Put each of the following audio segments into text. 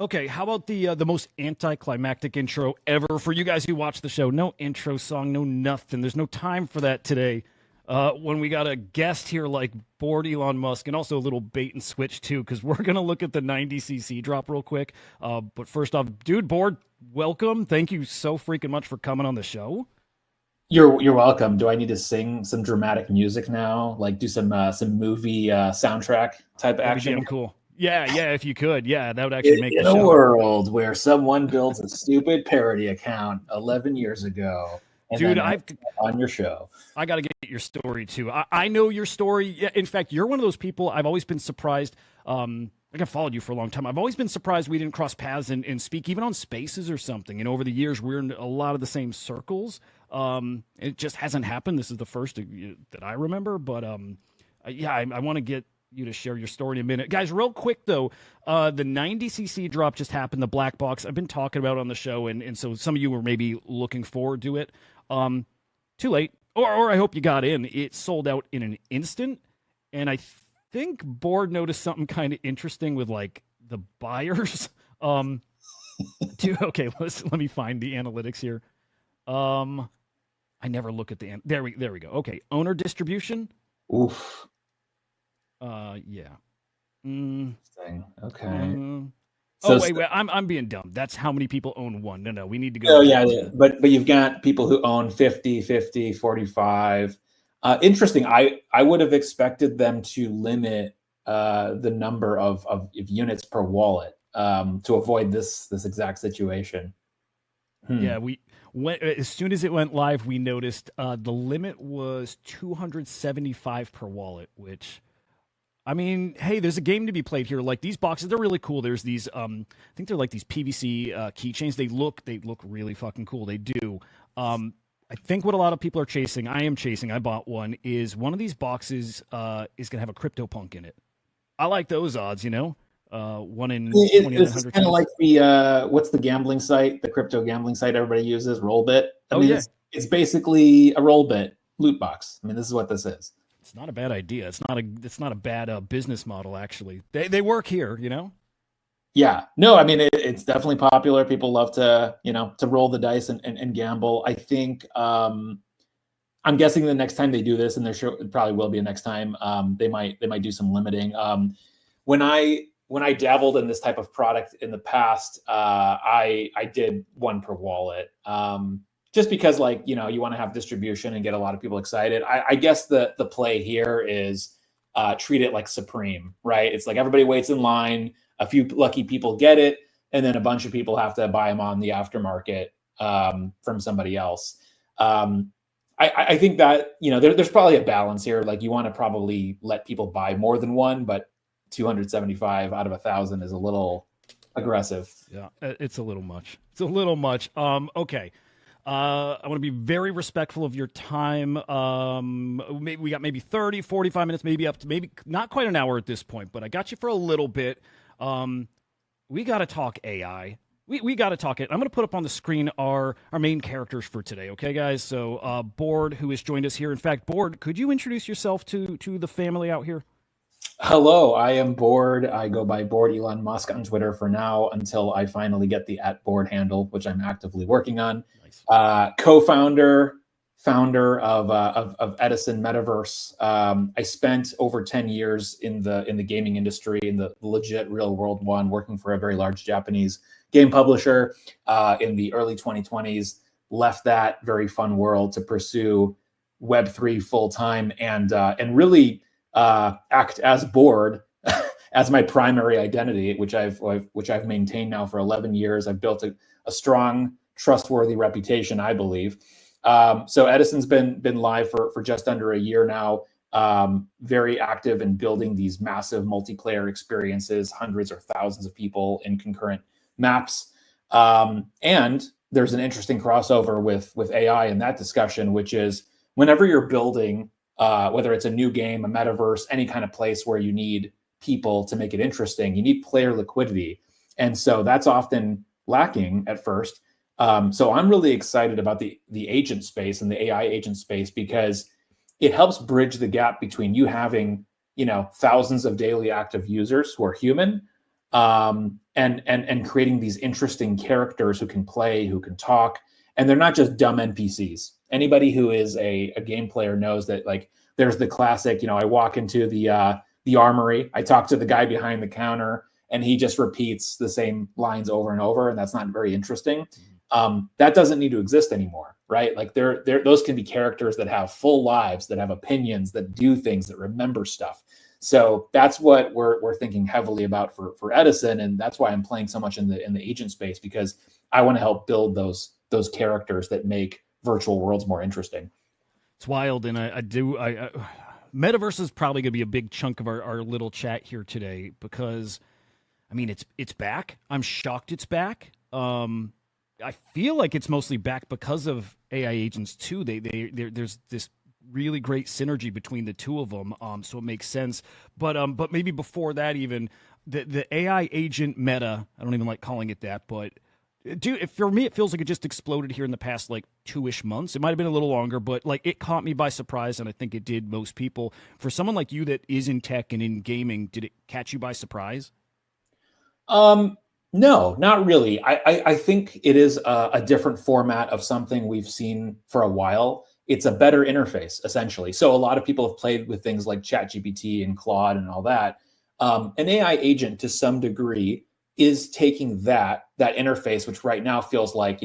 Okay, how about the most anticlimactic intro ever for you guys who watch the show? No intro song, no nothing. There's no time for that today. When we got a guest here like bored Elon Musk, and also a little bait and switch too, because we're gonna look at the 90cc drop real quick. But first off, dude, bored, welcome. Thank you so freaking much for coming on the show. You're welcome. Do I need to sing some dramatic music now? Like do some movie soundtrack type That'd be action? damn cool. Yeah, if you could, yeah, that would actually In make the in a show. world where someone builds a stupid parody account 11 years ago and Dude, then ends up on your show. I got to get your story too. I know your story. Yeah, in fact, you're one of those people I've always been surprised. Like I've followed you for a long time. I've always been surprised we didn't cross paths and speak even on spaces or something. And over the years, we're in a lot of the same circles. It just hasn't happened. This is the first that I remember. But yeah, I want to get you to share your story in a minute. Guys, real quick though, the 90cc drop just happened, the black box. I've been talking about it on the show, and so some of you were maybe looking forward to it. Too late. Or I hope you got in. It sold out in an instant. And I think Board noticed something kind of interesting with like the buyers. Okay, let me find the analytics here. I never look at there we go. Okay, owner distribution. Oof. Yeah. Mm, Thing. Okay. oh So, wait, I'm being dumb. That's how many people own one. No, we need to oh go yeah, back yeah. to. But you've got people who own 50, 50, 45. Interesting. I would have expected them to limit the number of units per wallet to avoid this exact situation. Yeah, we went as soon as it went live. We noticed the limit was 275 per wallet, which I mean, hey, there's a game to be played here. Like these boxes, they're really cool. There's these, I think they're like these PVC keychains. They look really fucking cool. They do. I think what a lot of people are chasing, I am chasing. I bought one. Is one of these boxes is gonna have a CryptoPunk in it. I like those odds. One in It's 2,900 kind of chance. like the what's the gambling site, the crypto gambling site everybody uses, Rollbit. I Oh mean, yeah, it's basically a Rollbit loot box. I mean, this is what this is. it's not a bad idea. It's not a bad business model actually. They work here. Yeah, no, I mean it's definitely popular. People love to roll the dice and gamble. I think I'm guessing the next time they do this, and there sure it probably will be a next time. They might do some limiting. When I dabbled in this type of product in the past, I did one per wallet, just because you want to have distribution and get a lot of people excited. I guess the play here is treat it like Supreme, right? It's like everybody waits in line, a few lucky people get it, and then a bunch of people have to buy them on the aftermarket from somebody else. I think that there's probably a balance here. Like you want to probably let people buy more than one, but 275 out of 1,000 is a little aggressive. Yeah, it's a little much. It's a little much. Okay. I want to be very respectful of your time. Maybe we got maybe 30, 45 minutes, maybe up to maybe not quite an hour at this point, but I got you for a little bit. We got to talk AI. We got to talk it. I'm going to put up on the screen our main characters for today. Okay, guys. So, Board, who has joined us here. In fact, Board, could you introduce yourself to the family out here? Hello, I am Bored. I go by Bored Elon Musk on Twitter for now until I finally get the @Bored handle, which I'm actively working on. Nice. Founder of Edison Metaverse. I spent over 10 years in the gaming industry, in the legit real world one, working for a very large Japanese game publisher in the early 2020s. Left that very fun world to pursue Web3 full time and really act as Bored as my primary identity, which I've maintained now for 11 years. I've built a strong, trustworthy reputation, I believe. So Edison's been live for just under a year now. Very active in building these massive multiplayer experiences, hundreds or thousands of people in concurrent maps. And there's an interesting crossover with AI in that discussion, which is whenever you're building, whether it's a new game, a metaverse, any kind of place where you need people to make it interesting, you need player liquidity. And so that's often lacking at first. So I'm really excited about the agent space and the AI agent space because it helps bridge the gap between you having, thousands of daily active users who are human, and and creating these interesting characters who can play, who can talk, and they're not just dumb NPCs. Anybody who is a game player knows that, like, there's the classic, I walk into the armory, I talk to the guy behind the counter, and he just repeats the same lines over and over, and that's not very interesting. That doesn't need to exist anymore, right? Like those can be characters that have full lives, that have opinions, that do things, that remember stuff. So that's what we're thinking heavily about for Edison, and that's why I'm playing so much in the agent space, because I want to help build those characters that make virtual worlds more interesting. It's wild, and I Metaverse is probably going to be a big chunk of our little chat here today, because, I mean, it's back. I'm shocked it's back. I feel like it's mostly back because of AI agents too. There's this really great synergy between the two of them, so it makes sense. But maybe before that, even the AI agent meta, I don't even like calling it that, but dude, for me, it feels like it just exploded here in the past like 2-ish months. It might have been a little longer, but like it caught me by surprise, and I think it did most people. For someone like you that is in tech and in gaming, did it catch you by surprise? No, not really. I think it is a different format of something we've seen for a while. It's a better interface, essentially. So a lot of people have played with things like ChatGPT and Claude and all that. An AI agent, to some degree, is taking that interface, which right now feels like,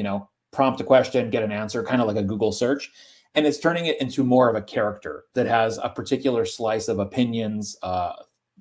prompt a question, get an answer, kind of like a Google search, and it's turning it into more of a character that has a particular slice of opinions,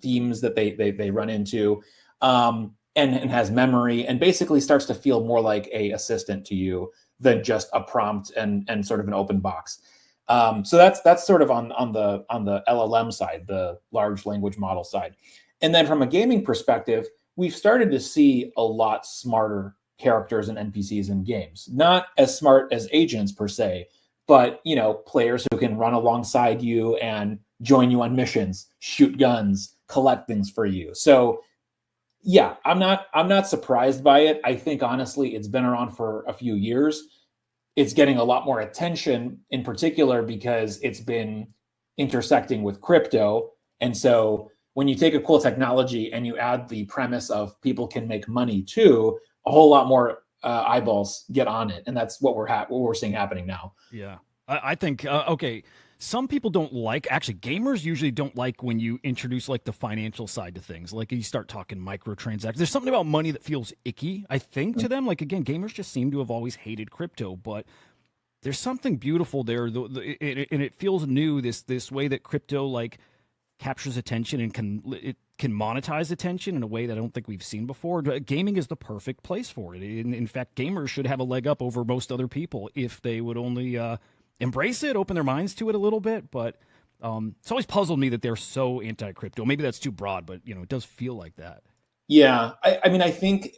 themes that they run into, and has memory, and basically starts to feel more like a assistant to you than just a prompt and sort of an open box. So that's sort of on the LLM side, the large language model side. And then from a gaming perspective, we've started to see a lot smarter characters and NPCs in games. Not as smart as agents per se, but players who can run alongside you and join you on missions, shoot guns, collect things for you. So yeah, I'm not surprised by it. I think honestly, it's been around for a few years. It's getting a lot more attention, in particular because it's been intersecting with crypto. And so when you take a cool technology and you add the premise of people can make money too, a whole lot more eyeballs get on it, and that's what we're seeing happening now. Yeah, I think okay. Some people don't like, actually, gamers usually don't like when you introduce like the financial side to things. Like you start talking microtransactions. There's something about money that feels icky, I think, to them. Like, again, gamers just seem to have always hated crypto, but there's something beautiful there, and it feels new. This way that crypto like captures attention and can monetize attention in a way that I don't think we've seen before. Gaming is the perfect place for it. In fact, gamers should have a leg up over most other people if they would only embrace it, open their minds to it a little bit. But it's always puzzled me that they're so anti-crypto. Maybe that's too broad, but it does feel like that. Yeah, I mean, I think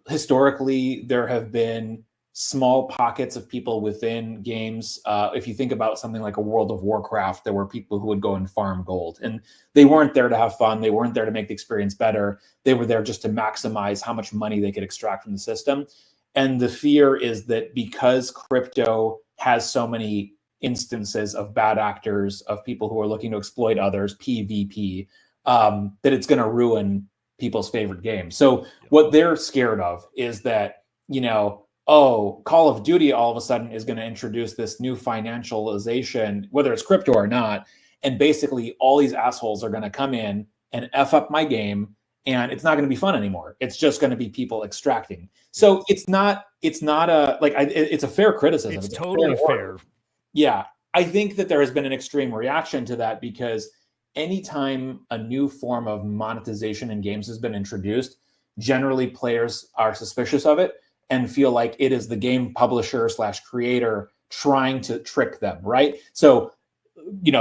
historically there have been small pockets of people within games. If you think about something like a World of Warcraft, there were people who would go and farm gold, and they weren't there to have fun. They weren't there to make the experience better. They were there just to maximize how much money they could extract from the system. And the fear is that because crypto has so many instances of bad actors, of people who are looking to exploit others, PvP, that it's going to ruin people's favorite games. So what they're scared of is that, Call of Duty all of a sudden is going to introduce this new financialization, whether it's crypto or not, and basically all these assholes are going to come in and F up my game, and it's not going to be fun anymore. It's just going to be people extracting. So it's not it's a fair criticism. It's totally fair. Yeah. I think that there has been an extreme reaction to that, because anytime a new form of monetization in games has been introduced, generally players are suspicious of it and feel like it is the game publisher / creator trying to trick them, right? So,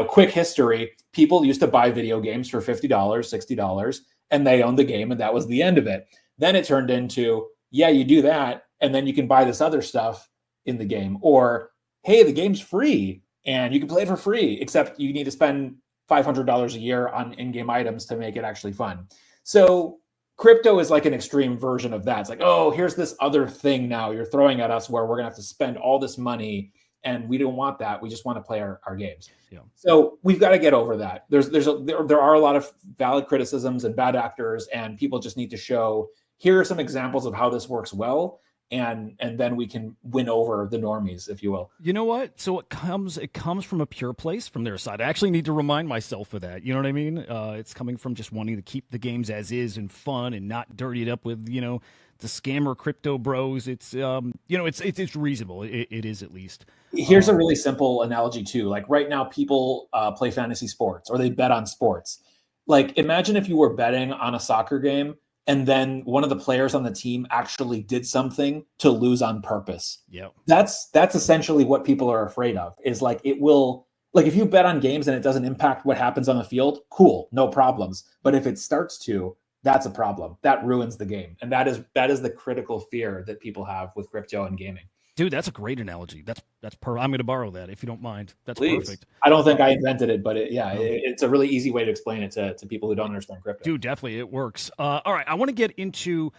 quick history, people used to buy video games for $50, $60, and they owned the game, and that was the end of it. Then it turned into, yeah, you do that, and then you can buy this other stuff in the game. Or, hey, the game's free, and you can play it for free, except you need to spend $500 a year on in-game items to make it actually fun. So crypto is like an extreme version of that. It's like, oh, here's this other thing now you're throwing at us where we're going to have to spend all this money, and we don't want that. We just want to play our games. Yeah. So we've got to get over that. There are a lot of valid criticisms and bad actors, and people just need to show, here are some examples of how this works well. And then we can win over the normies, if you will. You know what? So it comes from a pure place from their side. I actually need to remind myself of that. You know what I mean? It's coming from just wanting to keep the games as is and fun and not dirty it up with, you know, the scammer crypto bros. It's it's reasonable. It is, at least. Here's a really simple analogy too. Like right now, people play fantasy sports or they bet on sports. Like imagine if you were betting on a soccer game and then one of the players on the team actually did something to lose on purpose. Yeah, that's essentially what people are afraid of. Is like it will, like if you bet on games and it doesn't impact what happens on the field, cool, no problems. But if it starts to, that's a problem. That ruins the game, and that is the critical fear that people have with crypto and gaming. Dude, that's a great analogy. That's I'm going to borrow that if you don't mind. That's Please. Perfect. I don't think I invented it, but it's a really easy way to explain it to people who don't understand crypto. Dude, definitely, it works. All right, I want to get into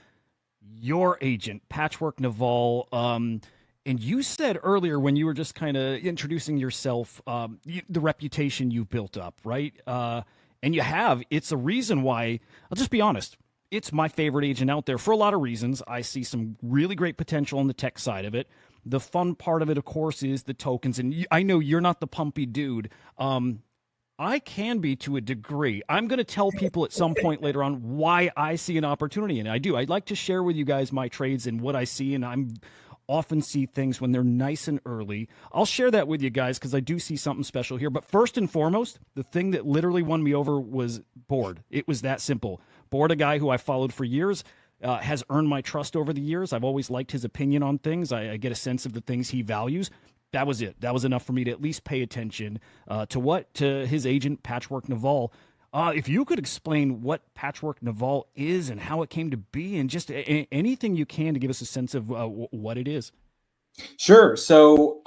your agent, Patchwork Naval. And you said earlier when you were just kind of introducing yourself, the reputation you've built up, right? And you have. It's a reason why, I'll just be honest, it's my favorite agent out there for a lot of reasons. I see some really great potential on the tech side of it. The fun part of it, of course, is the tokens. And I know you're not the pumpy dude. I can be to a degree. I'm going to tell people at some point later on why I see an opportunity. And I do. I'd like to share with you guys my trades and what I see. And I'm often see things when they're nice and early. I'll share that with you guys because I do see something special here. But first and foremost, the thing that literally won me over was Board. It was that simple. Board, a guy who I followed for years, has earned my trust over the years. I've always liked his opinion on things. I get a sense of the things he values. That was it. That was enough for me to at least pay attention to his agent, Patchwork Naval. If you could explain what Patchwork Naval is and how it came to be, and just anything you can to give us a sense of what it is. Sure. So,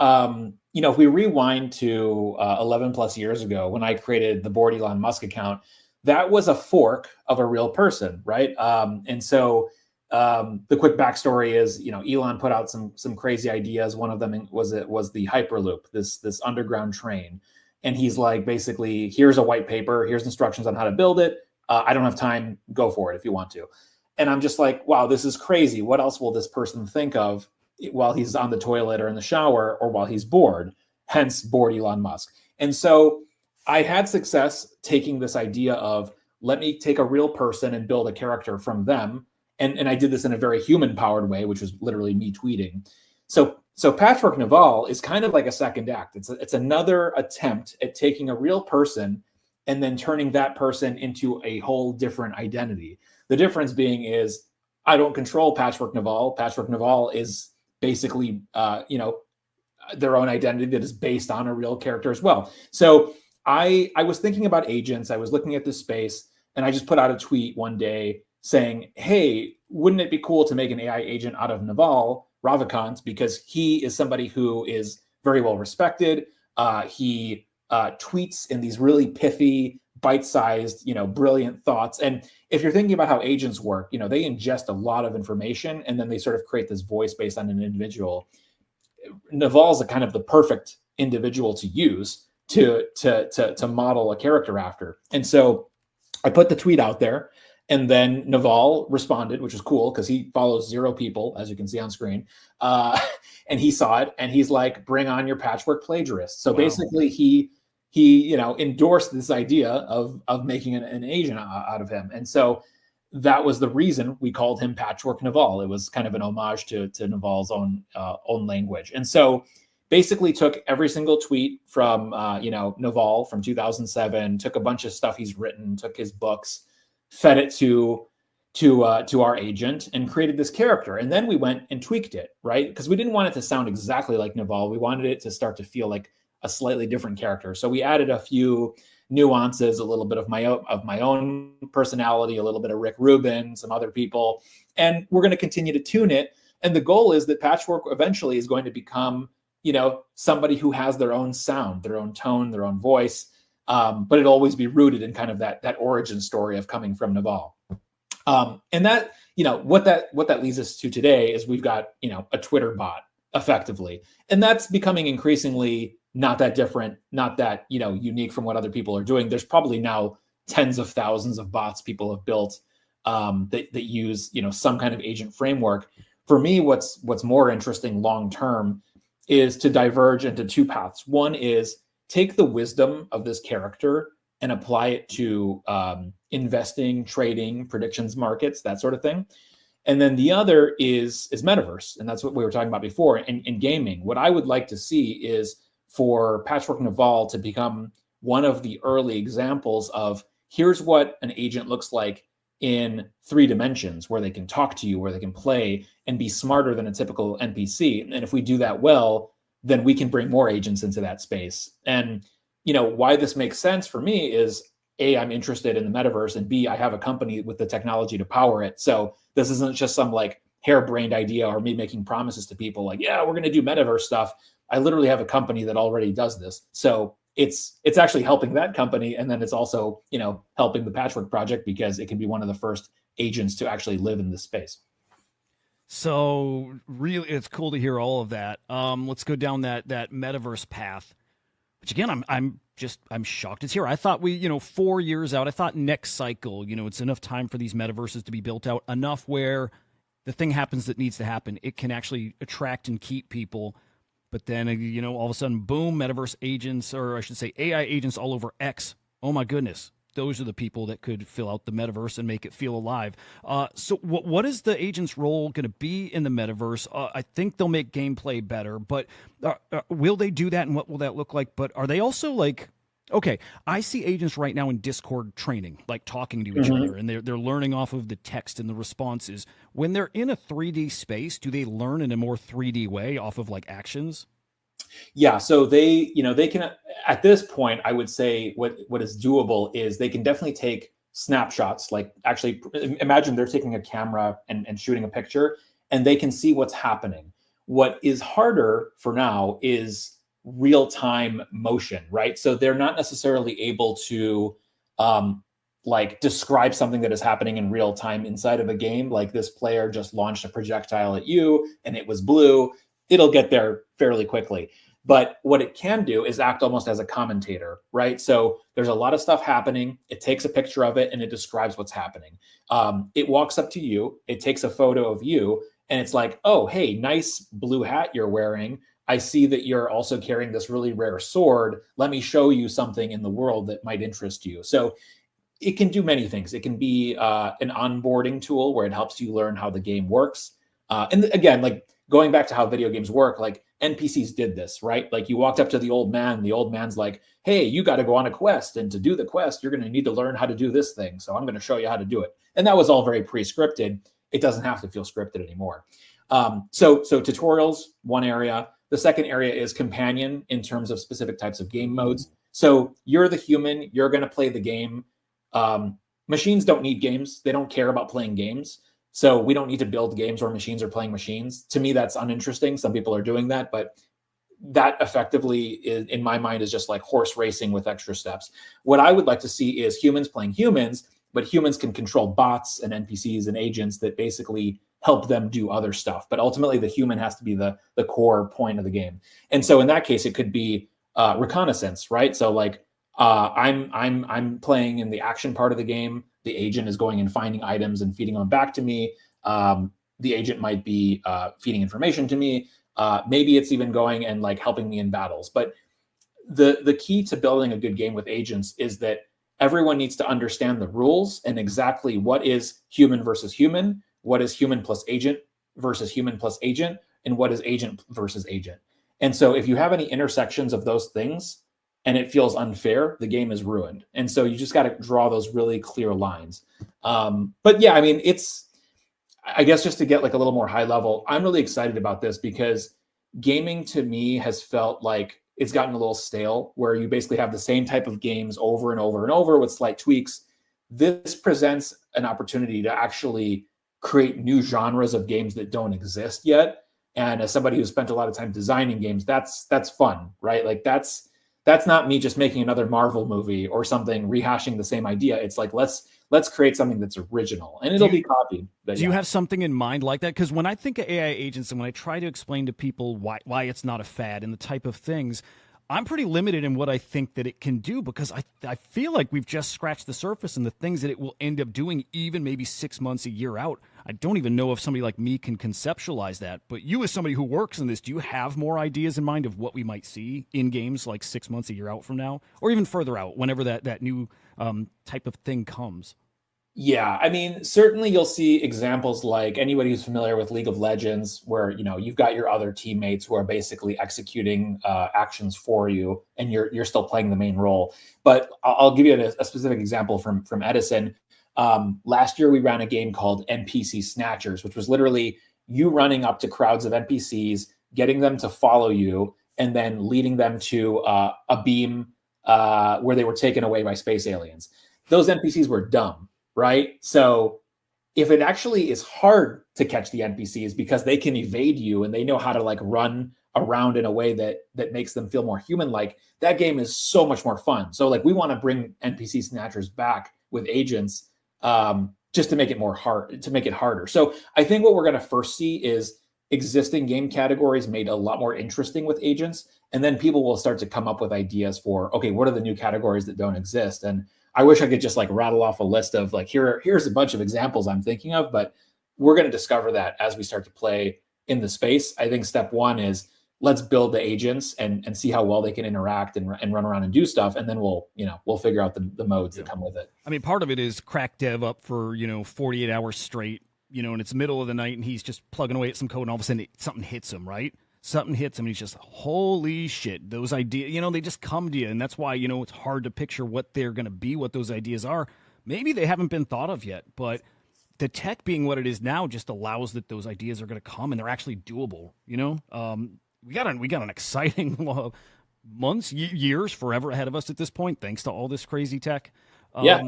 if we rewind to 11 plus years ago when I created the Board Elon Musk account, that was a fork of a real person, right? And so the quick backstory is, Elon put out some crazy ideas. One of them was the Hyperloop, this underground train. And he's like, basically, here's a white paper, here's instructions on how to build it. I don't have time, go for it if you want to. And I'm just like, wow, this is crazy. What else will this person think of while he's on the toilet or in the shower or while he's bored? Hence, Board Elon Musk. And so I had success taking this idea of, let me take a real person and build a character from them. And I did this in a very human-powered way, which was literally me tweeting. So Patchwork Naval is kind of like a second act. It's another attempt at taking a real person and then turning that person into a whole different identity. The difference being is I don't control Patchwork Naval. Patchwork Naval is basically, their own identity that is based on a real character as well. So I was thinking about agents. I was looking at this space, and I just put out a tweet one day saying, hey, wouldn't it be cool to make an AI agent out of Naval, Ravikant, because he is somebody who is very well respected. He tweets in these really pithy, bite-sized, brilliant thoughts. And if you're thinking about how agents work, they ingest a lot of information, and then they sort of create this voice based on an individual. Naval's a kind of the perfect individual to use to model a character after. And so I put the tweet out there, and then Naval responded, which was cool because he follows 0 people, as you can see on screen. And he saw it, and he's like, bring on your patchwork plagiarist. So basically he endorsed this idea of making an agent out of him. And so that was the reason we called him Patchwork Naval. It was kind of an homage to Naval's own language. And so basically took every single tweet from Naval from 2007, took a bunch of stuff he's written, took his books, fed it to our agent, and created this character. And then we went and tweaked it, right? Because we didn't want it to sound exactly like Naval. We wanted it to start to feel like a slightly different character. So we added a few nuances, a little bit of my own personality, a little bit of Rick Rubin, some other people, and we're going to continue to tune it. And the goal is that Patchwork eventually is going to become, somebody who has their own sound, their own tone, their own voice. But it'll always be rooted in kind of that origin story of coming from Naval. And that, what that leads us to today is we've got, a Twitter bot effectively. And that's becoming increasingly not that different, not that, unique from what other people are doing. There's probably now tens of thousands of bots people have built that use, some kind of agent framework. For me, what's more interesting long term is to diverge into two paths. One is take the wisdom of this character and apply it to investing, trading, predictions markets, that sort of thing. And then the other is metaverse, and that's what we were talking about before. In gaming, what I would like to see is for Patchwork Naval to become one of the early examples of here's what an agent looks like in 3 dimensions, where they can talk to you, where they can play and be smarter than a typical NPC. And if we do that well, then we can bring more agents into that space. And why this makes sense for me is A, I'm interested in the metaverse, and B, I have a company with the technology to power it. So this isn't just some like harebrained idea or me making promises to people like, yeah, we're going to do metaverse stuff. I literally have a company that already does this. So it's actually helping that company. And then it's also, helping the Patchwork project because it can be one of the first agents to actually live in this space. So really, it's cool to hear all of that. Let's go down that metaverse path, which again, I'm shocked it's here. I thought 4 years out, I thought next cycle, it's enough time for these metaverses to be built out enough where the thing happens that needs to happen. It can actually attract and keep people. But then, all of a sudden, boom, metaverse agents, or I should say AI agents all over X. Oh, my goodness. Those are the people that could fill out the metaverse and make it feel alive. So what is the agent's role going to be in the metaverse? I think they'll make gameplay better, but will they do that, and what will that look like? But are they also like... Okay, I see agents right now in Discord training, like talking to each other, and they're learning off of the text and the responses. When they're in a 3D space, do they learn in a more 3D way off of like actions? Yeah, so they can, at this point, I would say what is doable is they can definitely take snapshots. Like actually, imagine they're taking a camera and shooting a picture, and they can see what's happening. What is harder for now is real-time motion, right? So they're not necessarily able to like describe something that is happening in real time inside of a game. Like this player just launched a projectile at you and it was blue. It'll get there fairly quickly. But what it can do is act almost as a commentator, right? So there's a lot of stuff happening. It takes a picture of it and it describes what's happening. It walks up to you, it takes a photo of you, and it's like, oh, hey, nice blue hat you're wearing. I see that you're also carrying this really rare sword. Let me show you something in the world that might interest you. So it can do many things. It can be an onboarding tool where it helps you learn how the game works. And again, like going back to how video games work, like NPCs did this, right? Like you walked up to the old man, the old man's like, hey, you got to go on a quest. And to do the quest, you're going to need to learn how to do this thing. So I'm going to show you how to do it. And that was all very pre-scripted. It doesn't have to feel scripted anymore. So tutorials, one area. The second area is companion in terms of specific types of game modes. So you're the human, you're going to play the game. Machines don't need games. They don't care about playing games. So we don't need to build games where machines are playing machines. To me, that's uninteresting. Some people are doing that, but that effectively, in my mind, is just like horse racing with extra steps. What I would like to see is humans playing humans, but humans can control bots and NPCs and agents that basically help them do other stuff. But ultimately, the human has to be the core point of the game. And so in that case, it could be reconnaissance, right? So like I'm playing in the action part of the game. The agent is going and finding items and feeding them back to me. The agent might be feeding information to me. Maybe it's even going and like helping me in battles. But the key to building a good game with agents is that everyone needs to understand the rules and exactly what is human versus human, what is human plus agent versus human plus agent, and what is agent versus agent. And so if you have any intersections of those things and it feels unfair, the game is ruined. And so you just got to draw those really clear lines. But yeah, I mean, I guess just to get like a little more high level, I'm really excited about this because gaming to me has felt like it's gotten a little stale, where you basically have the same type of games over and over and over with slight tweaks. This presents an opportunity to actually create new genres of games that don't exist yet. And as somebody who spent a lot of time designing games, that's fun, right? Like that's not me just making another Marvel movie or something, rehashing the same idea. It's like, let's create something that's original, and it'll be copied. Do you have something in mind like that? Because when I think of AI agents and when I try to explain to people why it's not a fad and the type of things, I'm pretty limited in what I think that it can do because I feel like we've just scratched the surface and the things that it will end up doing, even maybe 6 months, a year out. I don't even know if somebody like me can conceptualize that. But you, as somebody who works in this, do you have more ideas in mind of what we might see in games like 6 months, a year out from now, or even further out, whenever that new type of thing comes? Yeah, I mean, certainly you'll see examples like anybody who's familiar with League of Legends, where you've got your other teammates who are basically executing actions for you, and you're still playing the main role. But I'll give you a specific example from Edison. Last year, we ran a game called NPC Snatchers, which was literally you running up to crowds of NPCs, getting them to follow you, and then leading them to a beam where they were taken away by space aliens. Those NPCs were dumb, right? So if it actually is hard to catch the NPCs because they can evade you and they know how to like run around in a way that makes them feel more human-like, that game is so much more fun. So like we want to bring NPC snatchers back with agents, just to make it harder. So I think what we're going to first see is existing game categories made a lot more interesting with agents, and then people will start to come up with ideas for, okay, what are the new categories that don't exist? And I wish I could just like rattle off a list of like, here's a bunch of examples I'm thinking of, but we're going to discover that as we start to play in the space. I think step one is let's build the agents and see how well they can interact and run around and do stuff. And then we'll figure out the modes that come with it. I mean, part of it is crack dev up for, 48 hours straight, and it's middle of the night and he's just plugging away at some code and all of a sudden something hits him, right? Something hits him and he's just, holy shit, those ideas, they just come to you. And that's why, it's hard to picture what they're going to be, what those ideas are. Maybe they haven't been thought of yet, but the tech being what it is now just allows that those ideas are going to come and they're actually doable, We got an exciting months, years, forever ahead of us at this point, thanks to all this crazy tech. Yeah.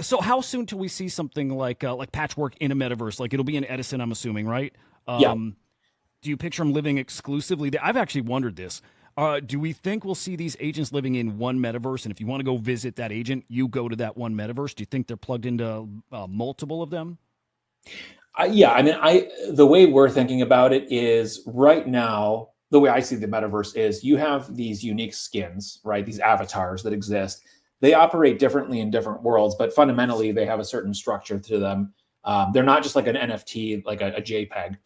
So how soon till we see something like Patchwork in a metaverse? Like it'll be in Edison, I'm assuming, right? Yeah. Do you picture them living exclusively there? I've actually wondered this. Do we think we'll see these agents living in one metaverse? And if you want to go visit that agent, you go to that one metaverse. Do you think they're plugged into multiple of them? Yeah, I mean, the way we're thinking about it is right now, the way I see the metaverse is you have these unique skins, right? These avatars that exist. They operate differently in different worlds, but fundamentally they have a certain structure to them. They're not just like an NFT, like a JPEG.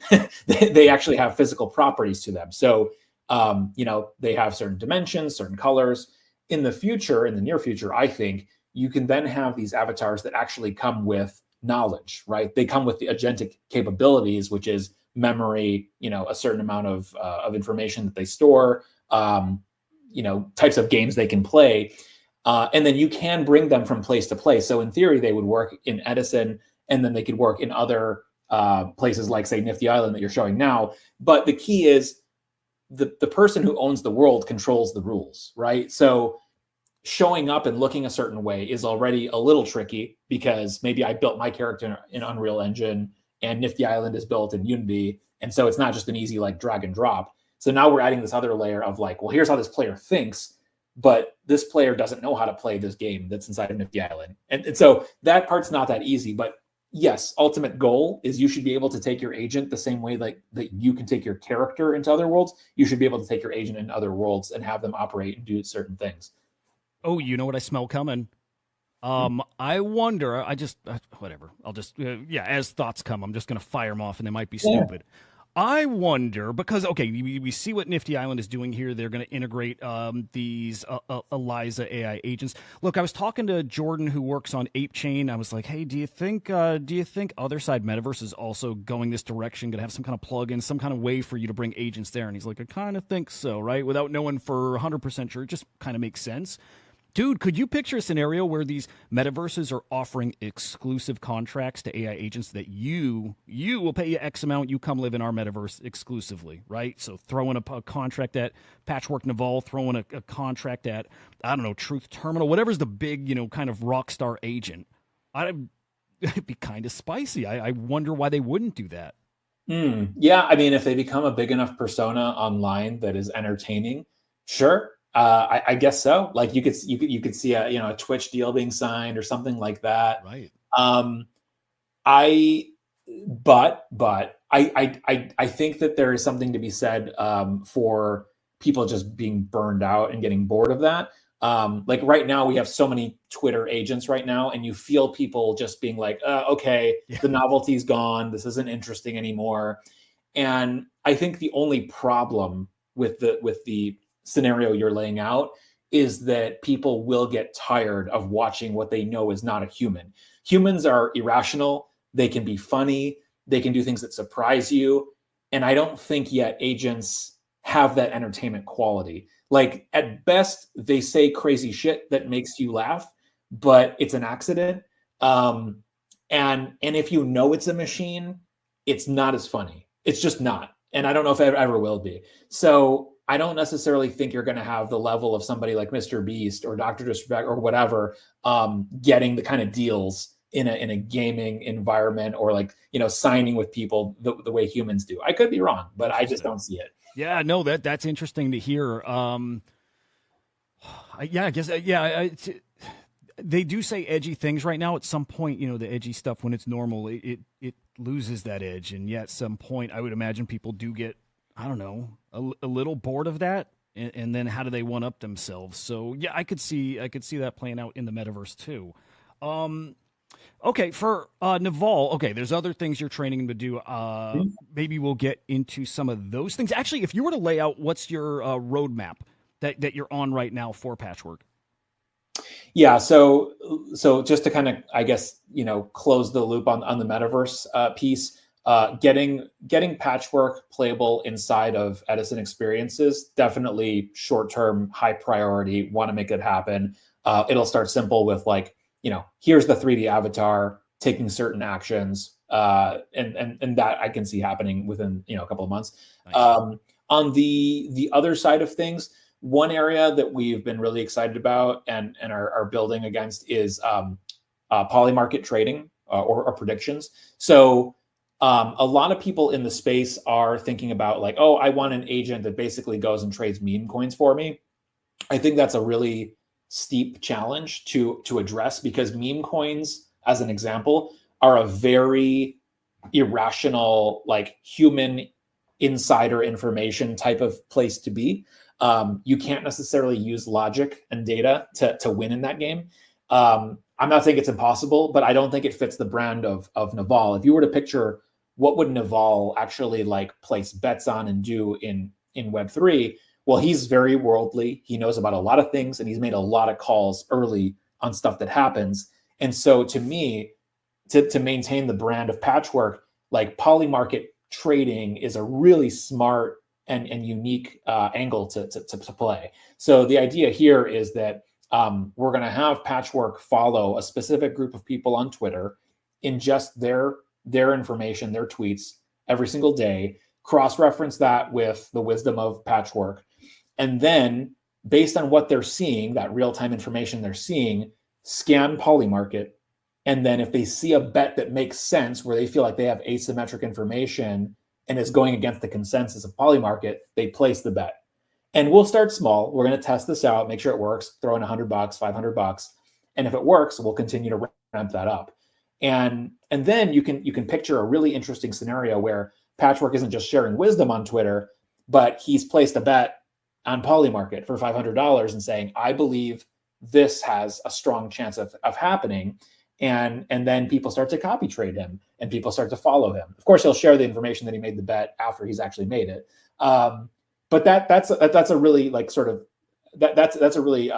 They actually have physical properties to them. So, they have certain dimensions, certain colors. In the near future, I think you can then have these avatars that actually come with knowledge, right? They come with the agentic capabilities, which is memory, a certain amount of information that they store, types of games they can play. And then you can bring them from place to place. So in theory, they would work in Edison, and then they could work in other places like, say, Nifty Island that you're showing now. But the key is the person who owns the world controls the rules, right? So showing up and looking a certain way is already a little tricky because maybe I built my character in Unreal Engine and Nifty Island is built in Unity. And so it's not just an easy like drag and drop. So now we're adding this other layer of like, well, here's how this player thinks, but this player doesn't know how to play this game that's inside of Nifty Island. And so that part's not that easy, but yes, ultimate goal is you should be able to take your agent the same way like that you can take your character into other worlds. You should be able to take your agent into other worlds and have them operate and do certain things. Oh, you know what I smell coming? I wonder, whatever. I'll just, as thoughts come, I'm just going to fire them off and they might be stupid. I wonder, because, okay, we see what Nifty Island is doing here. They're going to integrate these Eliza AI agents. Look, I was talking to Jordan, who works on Ape Chain. I was like, hey, do you think Other Side Metaverse is also going this direction, going to have some kind of plugin, some kind of way for you to bring agents there? And he's like, I kind of think so, right? Without knowing for 100% sure, it just kind of makes sense. Dude, could you picture a scenario where these metaverses are offering exclusive contracts to AI agents that you will pay you X amount, you come live in our metaverse exclusively, right? So throw in a contract at Patchwork Naval, throw in a contract at, I don't know, Truth Terminal, whatever's the big, kind of rock star agent. It'd be kind of spicy. I wonder why they wouldn't do that. Yeah, I mean, if they become a big enough persona online that is entertaining, sure. I guess so. Like you could see a Twitch deal being signed or something like that. Right. I think that there is something to be said for people just being burned out and getting bored of that. Like right now, we have so many Twitter agents right now, and you feel people just being like, okay, the novelty's gone. This isn't interesting anymore. And I think the only problem with the scenario you're laying out is that people will get tired of watching what they know is not a human. Humans are irrational. They can be funny. They can do things that surprise you. And I don't think yet agents have that entertainment quality. Like at best, they say crazy shit that makes you laugh, but it's an accident. And if you know it's a machine, it's not as funny. It's just not. And I don't know if it ever will be. So I don't necessarily think you're going to have the level of somebody like Mr. Beast or Dr. Disrespect or whatever, getting the kind of deals in a gaming environment, or like, signing with people the way humans do. I could be wrong, but I just don't see it. Yeah, no, that's interesting to hear. I guess, they do say edgy things right now. At some point, the edgy stuff, when it's normal, it loses that edge. And yet at some point, I would imagine people do get, I don't know, a little bored of that. And then how do they one up themselves? So yeah, I could see that playing out in the metaverse too. Okay, for Naval, okay, there's other things you're training him to do. Maybe we'll get into some of those things. Actually, if you were to lay out what's your roadmap that you're on right now for Patchwork? Yeah, so just to kind of, I guess, close the loop on the metaverse piece, getting Patchwork playable inside of Edison experiences, definitely short-term, high priority, want to make it happen. It'll start simple with like, here's the 3D avatar taking certain actions, and that I can see happening within a couple of months. Nice. On the other side of things, one area that we've been really excited about and are building against is Polymarket trading or predictions. So a lot of people in the space are thinking about like, oh, I want an agent that basically goes and trades meme coins for me. I think that's a really steep challenge to address, because meme coins, as an example, are a very irrational, like human insider information type of place to be. You can't necessarily use logic and data to win in that game. I'm not saying it's impossible, but I don't think it fits the brand of Naval. If you were to picture what would Naval actually like place bets on and do in Web3, well, he's very worldly. He knows about a lot of things, and he's made a lot of calls early on stuff that happens. And so to me, to maintain the brand of Patchwork, like Polymarket trading is a really smart and unique angle to play. So the idea here is that we're going to have Patchwork follow a specific group of people on Twitter, ingest their information, their tweets every single day, cross-reference that with the wisdom of Patchwork, and then based on what they're seeing, that real-time information they're seeing, scan Polymarket. And then if they see a bet that makes sense, where they feel like they have asymmetric information and is going against the consensus of Polymarket, they place the bet. And we'll start small. We're going to test this out, make sure it works, throw in $100, $500. And if it works, we'll continue to ramp that up. And then you can picture a really interesting scenario where Patchwork isn't just sharing wisdom on Twitter, but he's placed a bet on Polymarket for $500 and saying, I believe this has a strong chance of happening. And then people start to copy trade him, and people start to follow him. Of course, he'll share the information that he made the bet after he's actually made it. But that's a really like sort of that's a really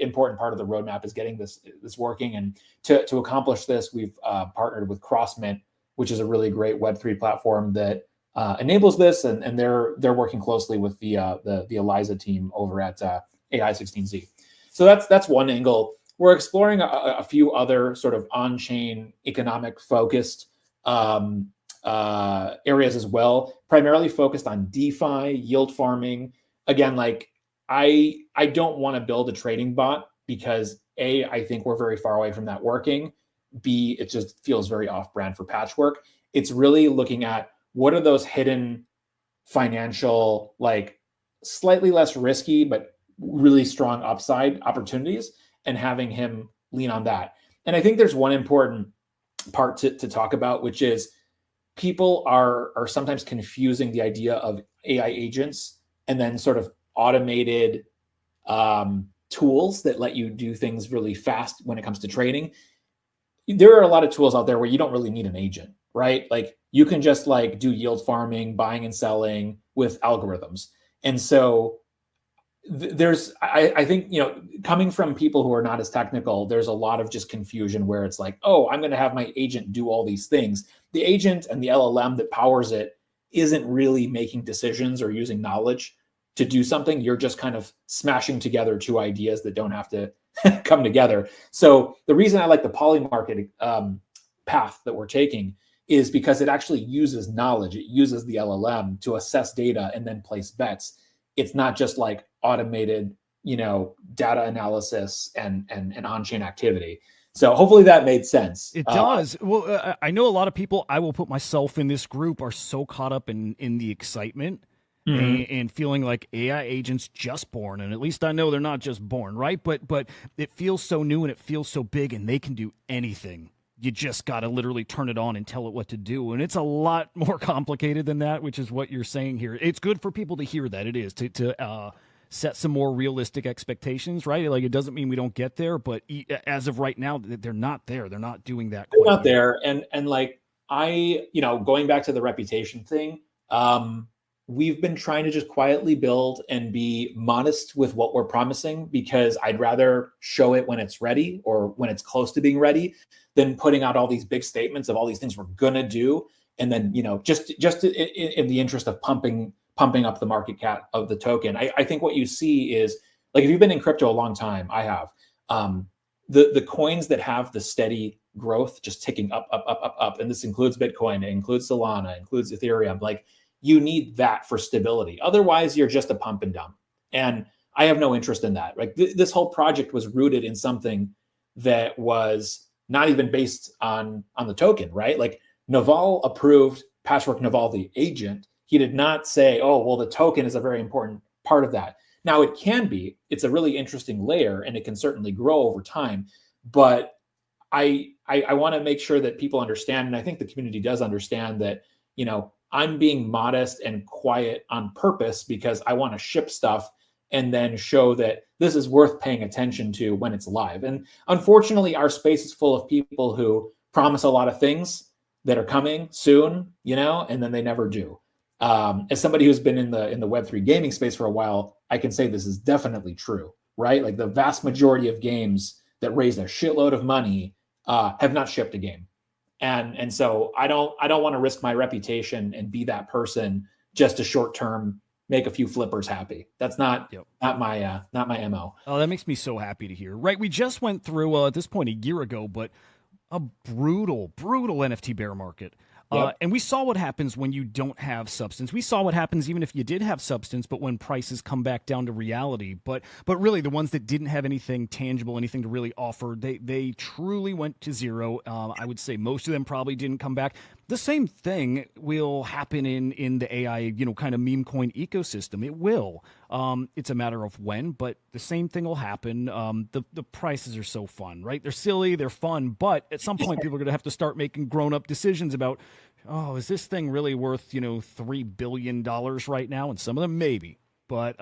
important part of the roadmap, is getting this working. And to accomplish this, we've partnered with CrossMint, which is a really great Web3 platform that enables this, and they're working closely with the Eliza team over at AI16Z. So that's one angle. We're exploring a few other sort of on-chain economic focused areas as well, primarily focused on DeFi, yield farming. Again, like I don't want to build a trading bot because A, I think we're very far away from that working. B, it just feels very off-brand for Patchwork. It's really looking at what are those hidden financial, like slightly less risky, but really strong upside opportunities, and having him lean on that. And I think there's one important part to talk about, which is people are sometimes confusing the idea of AI agents and then sort of automated tools that let you do things really fast when it comes to trading. There are a lot of tools out there where you don't really need an agent, right? Like you can just like do yield farming, buying and selling with algorithms. And so I think, coming from people who are not as technical, there's a lot of just confusion where it's like, oh, I'm going to have my agent do all these things. The agent and the LLM that powers it isn't really making decisions or using knowledge to do something. You're just kind of smashing together two ideas that don't have to come together. So the reason I like the Polymarket path that we're taking is because it actually uses knowledge. It uses the LLM to assess data and then place bets. It's not just like automated, data analysis and on-chain activity. So hopefully that made sense. It does. Well, I know a lot of people, I will put myself in this group, are so caught up in the excitement and feeling like AI agents just born. And at least I know they're not just born, right? But it feels so new and it feels so big and they can do anything. You just got to literally turn it on and tell it what to do. And it's a lot more complicated than that, which is what you're saying here. It's good for people to hear that. It is to set some more realistic expectations, right? Like, it doesn't mean we don't get there, but as of right now, they're not there. They're not doing that. They're not there. And like, going back to the reputation thing, we've been trying to just quietly build and be modest with what we're promising, because I'd rather show it when it's ready or when it's close to being ready than putting out all these big statements of all these things we're going to do. And then, just in the interest of pumping up the market cap of the token. I think what you see is, like, if you've been in crypto a long time, I have, the coins that have the steady growth just ticking up. And this includes Bitcoin, it includes Solana, it includes Ethereum. Like, you need that for stability. Otherwise, you're just a pump and dump. And I have no interest in that. Like, this whole project was rooted in something that was not even based on the token, right? Like, Naval approved Patchwork Naval, the agent. He did not say, oh, well, the token is a very important part of that. Now, it can be. It's a really interesting layer, and it can certainly grow over time. But I want to make sure that people understand, and I think the community does understand, that, I'm being modest and quiet on purpose because I want to ship stuff and then show that this is worth paying attention to when it's live. And unfortunately, our space is full of people who promise a lot of things that are coming soon, and then they never do. As somebody who's been in the Web3 gaming space for a while, I can say this is definitely true, right? Like, the vast majority of games that raise a shitload of money have not shipped a game. And so I don't want to risk my reputation and be that person just to short term make a few flippers happy. That's not my MO. Oh, that makes me so happy to hear. Right, we just went through at this point a year ago, but a brutal NFT bear market. And we saw what happens when you don't have substance. We saw what happens even if you did have substance, but when prices come back down to reality. But really, the ones that didn't have anything tangible, anything to really offer, they truly went to zero. I would say most of them probably didn't come back. The same thing will happen in the AI, kind of meme coin ecosystem. It will. It's a matter of when, but the same thing will happen. The prices are so fun, right? They're silly, they're fun, but at some point people are going to have to start making grown-up decisions about, oh, is this thing really worth, $3 billion right now? And some of them maybe, but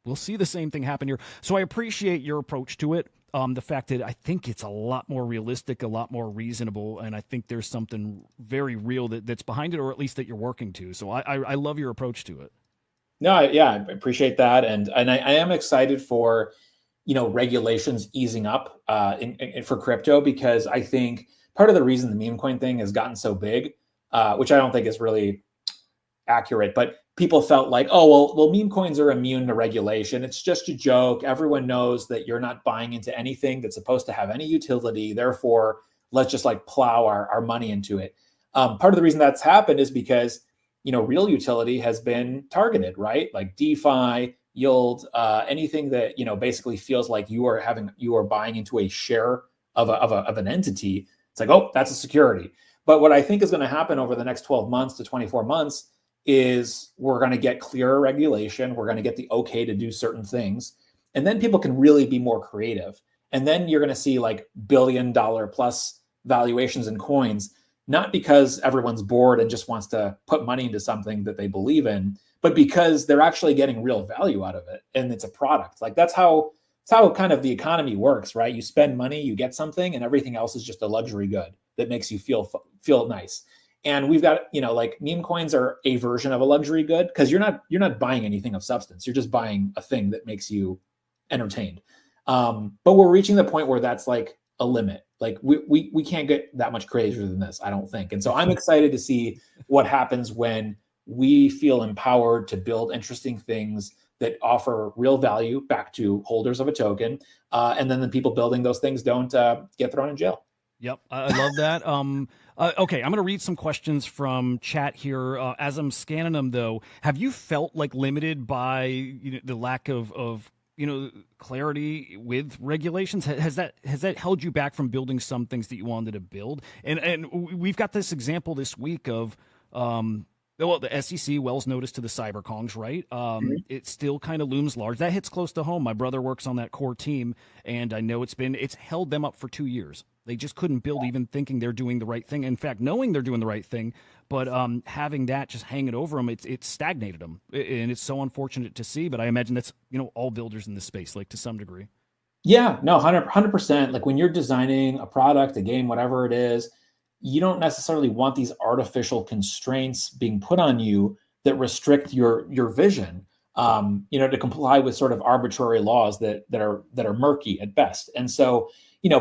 we'll see the same thing happen here. So I appreciate your approach to it. The fact that I think it's a lot more realistic, a lot more reasonable, and I think there's something very real that's behind it, or at least that you're working to. So I love your approach to it. No, I appreciate that, and I am excited for regulations easing up for crypto, because I think part of the reason the meme coin thing has gotten so big, which I don't think is really accurate, but people felt like, oh, well, meme coins are immune to regulation. It's just a joke. Everyone knows that you're not buying into anything that's supposed to have any utility. Therefore, let's just like plow our money into it. Part of the reason that's happened is because, real utility has been targeted, right? Like DeFi, yield, anything that, basically feels like you are buying into a share of an entity. It's like, oh, that's a security. But what I think is going to happen over the next 12 months to 24 months is we're going to get clearer regulation. We're going to get the okay to do certain things. And then people can really be more creative. And then you're going to see like $1 billion plus valuations in coins not because everyone's bored and just wants to put money into something that they believe in, but because they're actually getting real value out of it. And it's a product. Like that's how kind of the economy works, right? You spend money, you get something, and everything else is just a luxury good that makes you feel nice. And we've got, like meme coins are a version of a luxury good because you're not buying anything of substance. You're just buying a thing that makes you entertained. But we're reaching the point where that's like a limit. Like we can't get that much crazier than this, I don't think. And so I'm excited to see what happens when we feel empowered to build interesting things that offer real value back to holders of a token. And then the people building those things don't get thrown in jail. Yep, I love that. Okay, I'm going to read some questions from chat here. As I'm scanning them, though, have you felt like limited by the lack of clarity with regulations? Has that held you back from building some things that you wanted to build? And we've got this example this week of the SEC, Wells notice to the cyberkongs, right? It still kind of looms large. That hits close to home. My brother works on that core team, and I know it's held them up for 2 years. They just couldn't build even thinking they're doing the right thing. In fact, knowing they're doing the right thing, but having that just hanging over them, it stagnated them. And it's so unfortunate to see, but I imagine that's, all builders in this space, like to some degree. Yeah, no, 100%. Like when you're designing a product, a game, whatever it is, you don't necessarily want these artificial constraints being put on you that restrict your vision, to comply with sort of arbitrary laws that are murky at best. And so,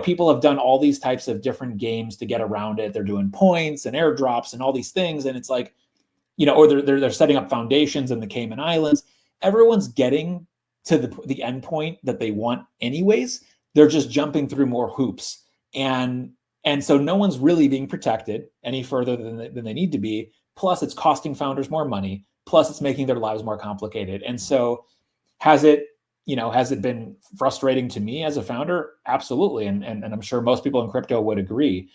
people have done all these types of different games to get around it. They're doing points and airdrops and all these things. And it's like, or they're setting up foundations in the Cayman Islands. Everyone's getting to the end point that they want anyways. They're just jumping through more hoops. And so no one's really being protected any further than they need to be. Plus it's costing founders more money. Plus it's making their lives more complicated. And so has it been frustrating to me as a founder? Absolutely. And I'm sure most people in crypto would agree.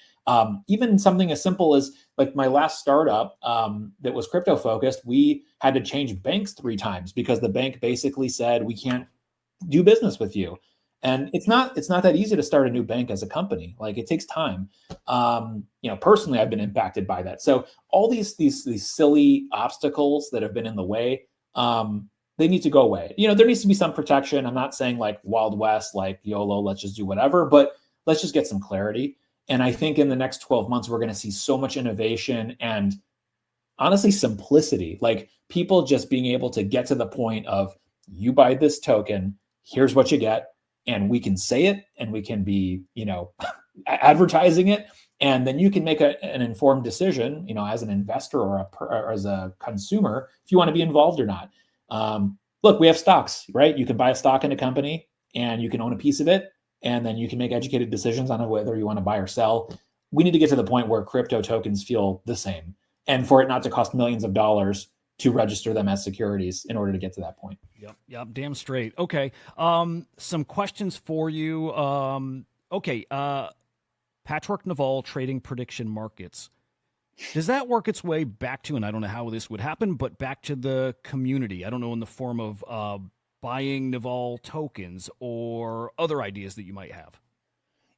Even something as simple as like my last startup that was crypto focused, we had to change banks 3 times because the bank basically said, we can't do business with you. And it's not that easy to start a new bank as a company. Like it takes time. Personally, I've been impacted by that. So all these silly obstacles that have been in the way, they need to go away. There needs to be some protection. I'm not saying like Wild West, like YOLO, let's just do whatever, but let's just get some clarity. And I think in the next 12 months, we're going to see so much innovation and honestly simplicity, like people just being able to get to the point of you buy this token, here's what you get. And we can say it and we can be, advertising it. And then you can make an informed decision, as an investor or as a consumer, if you want to be involved or not. Look, we have stocks, right? You can buy a stock in a company and you can own a piece of it. And then you can make educated decisions on whether you want to buy or sell. We need to get to the point where crypto tokens feel the same and for it not to cost millions of dollars to register them as securities in order to get to that point. Yep, damn straight. Okay, some questions for you. Patchwork Naval trading prediction markets. Does that work its way back to, and I don't know how this would happen, but back to the community? I don't know, in the form of buying Naval tokens or other ideas that you might have.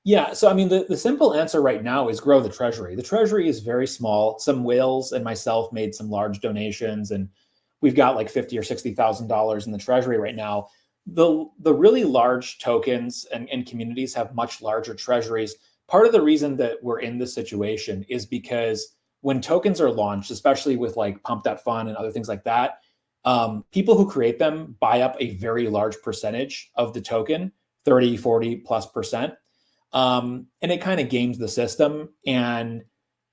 Yeah, so I mean, the simple answer right now is grow the treasury. The treasury is very small. Some whales and myself made some large donations, and we've got like $50,000 or $60,000 in the treasury right now. The really large tokens and communities have much larger treasuries. Part of the reason that we're in this situation is because when tokens are launched, especially with like Pump.Fun and other things like that, people who create them buy up a very large percentage of the token, 30, 40+%. And it kind of games the system. And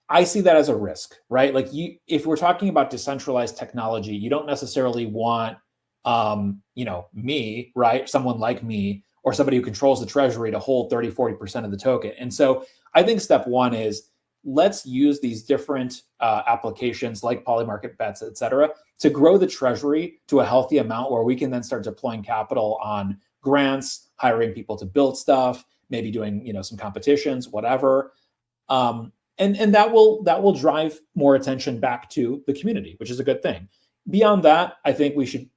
I see that as a risk, right? Like if we're talking about decentralized technology, you don't necessarily want, me, right? Someone like me or somebody who controls the treasury to hold 30, 40% of the token. And so I think step one is let's use these different applications like Polymarket bets, et cetera, to grow the treasury to a healthy amount where we can then start deploying capital on grants, hiring people to build stuff, maybe doing, some competitions, whatever. And that will drive more attention back to the community, which is a good thing. Beyond that, I think we should,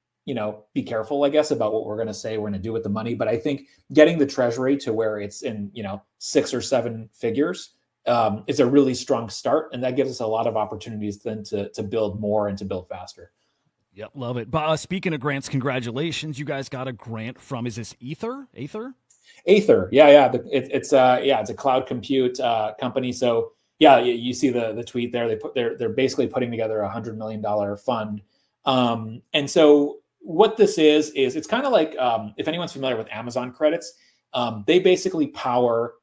be careful, I guess, about what we're going to say we're going to do with the money. But I think getting the treasury to where it's in, 6 or 7 figures is a really strong start, and that gives us a lot of opportunities then to build more and to build faster. Yep, love it. But speaking of grants, congratulations! You guys got a grant from, is this Ether? Aether, yeah. It's a cloud compute company. So yeah, you see the tweet there. They're basically putting together $100 million fund. And so what this is it's kind of like if anyone's familiar with Amazon credits, they basically power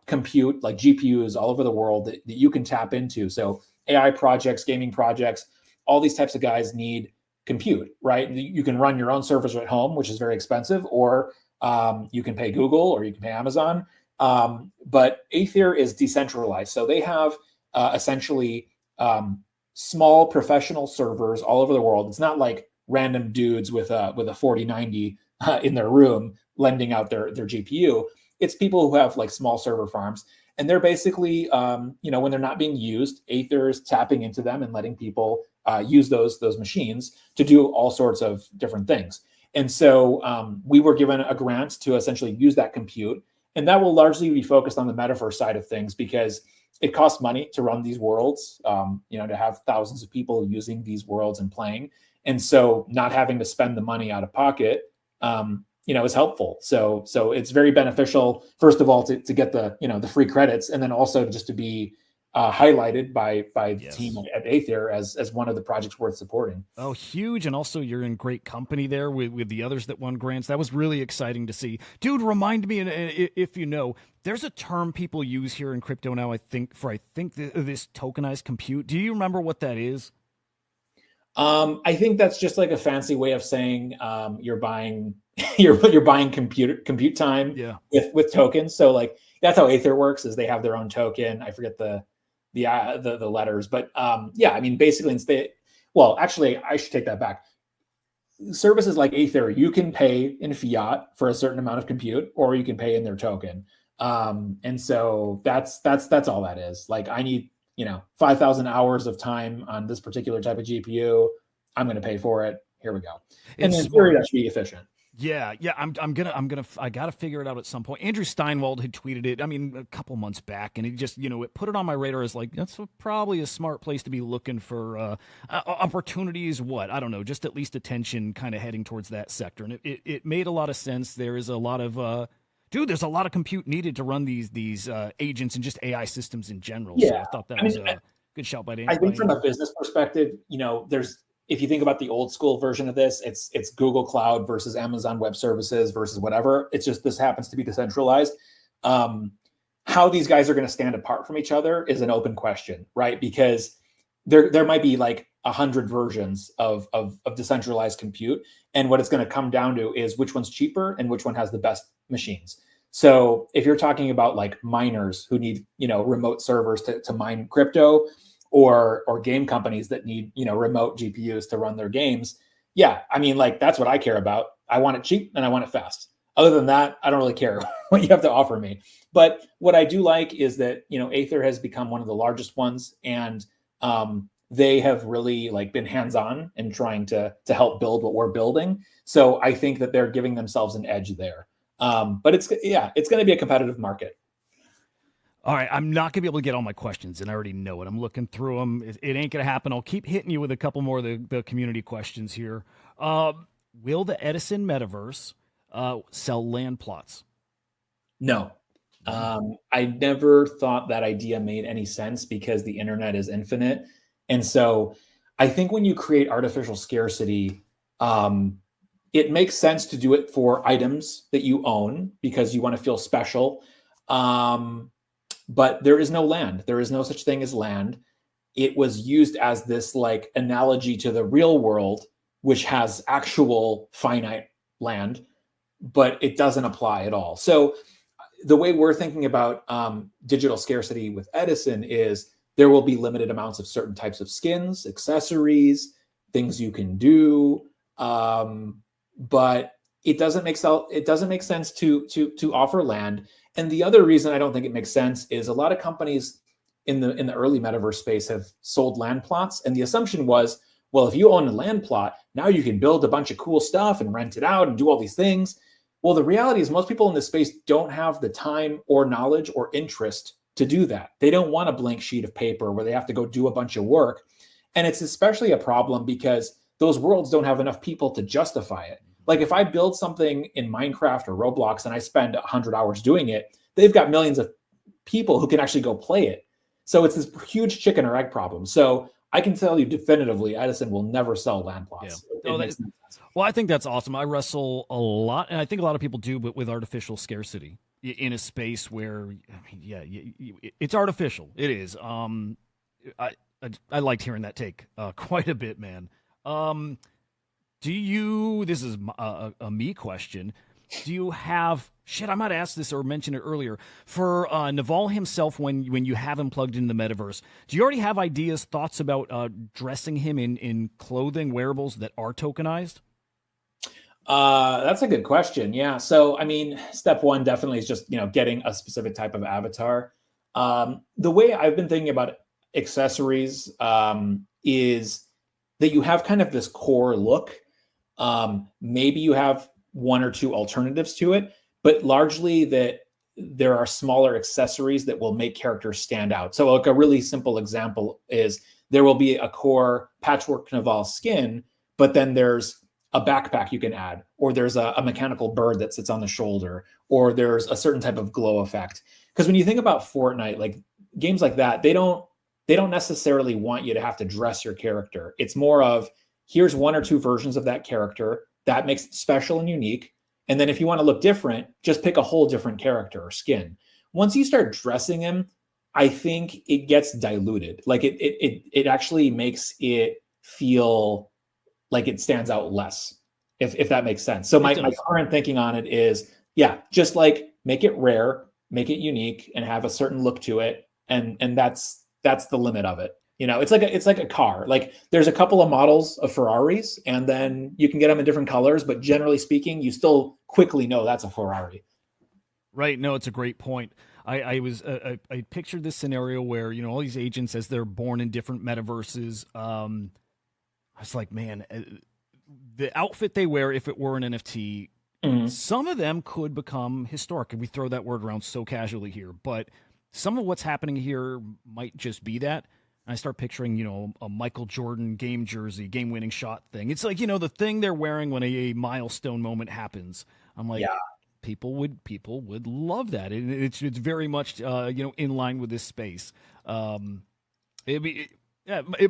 compute like GPUs all over the world that you can tap into. So AI projects, gaming projects, all these types of guys need compute, right? You can run your own servers at home, which is very expensive, or you can pay Google or you can pay Amazon. But Aether is decentralized. So they have essentially small professional servers all over the world. It's not like random dudes with a 4090 in their room lending out their GPU. It's people who have like small server farms. And they're basically, when they're not being used, Aether is tapping into them and letting people use those machines to do all sorts of different things. And so we were given a grant to essentially use that compute. And that will largely be focused on the metaverse side of things because it costs money to run these worlds, to have thousands of people using these worlds and playing. And so not having to spend the money out of pocket, is helpful. So it's very beneficial, first of all, to get the free credits, and then also just to be highlighted by the team at Aether as one of the projects worth supporting. Oh, huge. And also you're in great company there with the others that won grants. That was really exciting to see. Dude, remind me, if you know, there's a term people use here in crypto now, I think this tokenized compute. Do you remember what that is? I think that's just like a fancy way of saying you're buying you're buying compute time with tokens. So like that's how Aether works, is they have their own token. I forget the letters, but basically actually I should take that back. Services like Aether, you can pay in fiat for a certain amount of compute, or you can pay in their token. And so that's all that is. Like I need 5,000 hours of time on this particular type of GPU. I'm going to pay for it. Here we go. And in theory, that should be efficient. Yeah. I got to figure it out at some point. Andrew Steinwald had tweeted it, a couple months back, and he just, it put it on my radar as like, that's probably a smart place to be looking for opportunities. I don't know, just at least attention kind of heading towards that sector. And it made a lot of sense. There is a lot of, there's a lot of compute needed to run these agents and just AI systems in general. Yeah. So I thought that was a good shout by Dan. I think from a business perspective, if you think about the old school version of this, it's Google Cloud versus Amazon Web Services versus whatever. It's just this happens to be decentralized. How these guys are going to stand apart from each other is an open question, right? Because there might be like 100 versions of decentralized compute, and what it's going to come down to is which one's cheaper and which one has the best machines. So if you're talking about like miners who need remote servers to mine crypto, or game companies that need remote GPUs to run their games, that's what I care about. I want it cheap and I want it fast. Other than that, I don't really care what you have to offer me. But what I do like is that Aether has become one of the largest ones, and they have really been hands-on in trying to help build what we're building. So I think that they're giving themselves an edge there. But it's going to be a competitive market. All right, I'm not going to be able to get all my questions, and I already know it. I'm looking through them. It ain't going to happen. I'll keep hitting you with a couple more of the community questions here. Will the Edison metaverse sell land plots? No. I never thought that idea made any sense because the internet is infinite. And so I think when you create artificial scarcity, it makes sense to do it for items that you own because you want to feel special. But there is no land. There is no such thing as land. It was used as this analogy to the real world, which has actual finite land, but it doesn't apply at all. So the way we're thinking about digital scarcity with Edison is there will be limited amounts of certain types of skins, accessories, things you can do, but it doesn't make sense to offer land. And the other reason I don't think it makes sense is a lot of companies in the early metaverse space have sold land plots, and the assumption was, well, if you own a land plot, now you can build a bunch of cool stuff and rent it out and do all these things. Well, the reality is most people in this space don't have the time or knowledge or interest to do that. They don't want a blank sheet of paper where they have to go do a bunch of work. And it's especially a problem because those worlds don't have enough people to justify it. Like if I build something in Minecraft or Roblox and I spend 100 hours doing it, they've got millions of people who can actually go play it. So it's this huge chicken or egg problem. So I can tell you definitively, Edison will never sell land plots. Yeah. Well, I think that's awesome. I wrestle a lot, and I think a lot of people do, but with artificial scarcity in a space where, it's artificial. It is. I liked hearing that take quite a bit, man. This is a me question. Do you have, I might ask this or mention it earlier, for Naval himself, when you have him plugged in the metaverse, do you already have ideas, thoughts about dressing him in clothing, wearables that are tokenized? That's a good question. Yeah. So, I mean, step one definitely is just, getting a specific type of avatar. The way I've been thinking about accessories is that you have kind of this core look. Maybe you have one or two alternatives to it, but largely that there are smaller accessories that will make characters stand out. So like a really simple example is there will be a core patchwork Naval skin, but then there's a backpack you can add, or there's a mechanical bird that sits on the shoulder, or there's a certain type of glow effect. Because when you think about Fortnite, like games like that, they don't necessarily want you to have to dress your character. It's more of, here's one or two versions of that character that makes it special and unique. And then if you want to look different, just pick a whole different character or skin. Once you start dressing him, I think it gets diluted. Like it actually makes it feel like it stands out less, if that makes sense. So my current thinking on it is, just like make it rare, make it unique, and have a certain look to it. And that's the limit of it. It's like a car. Like there's a couple of models of Ferraris, and then you can get them in different colors, but generally speaking, you still quickly know that's a Ferrari. Right. No, it's a great point. I pictured this scenario where, all these agents, as they're born in different metaverses, I was like, man, the outfit they wear, if it were an NFT, some of them could become historic. And we throw that word around so casually here, but some of what's happening here might just be that. And I start picturing, a Michael Jordan game jersey, game-winning shot thing. It's like, the thing they're wearing when a milestone moment happens. I'm like, people would love that. It's very much, in line with this space. It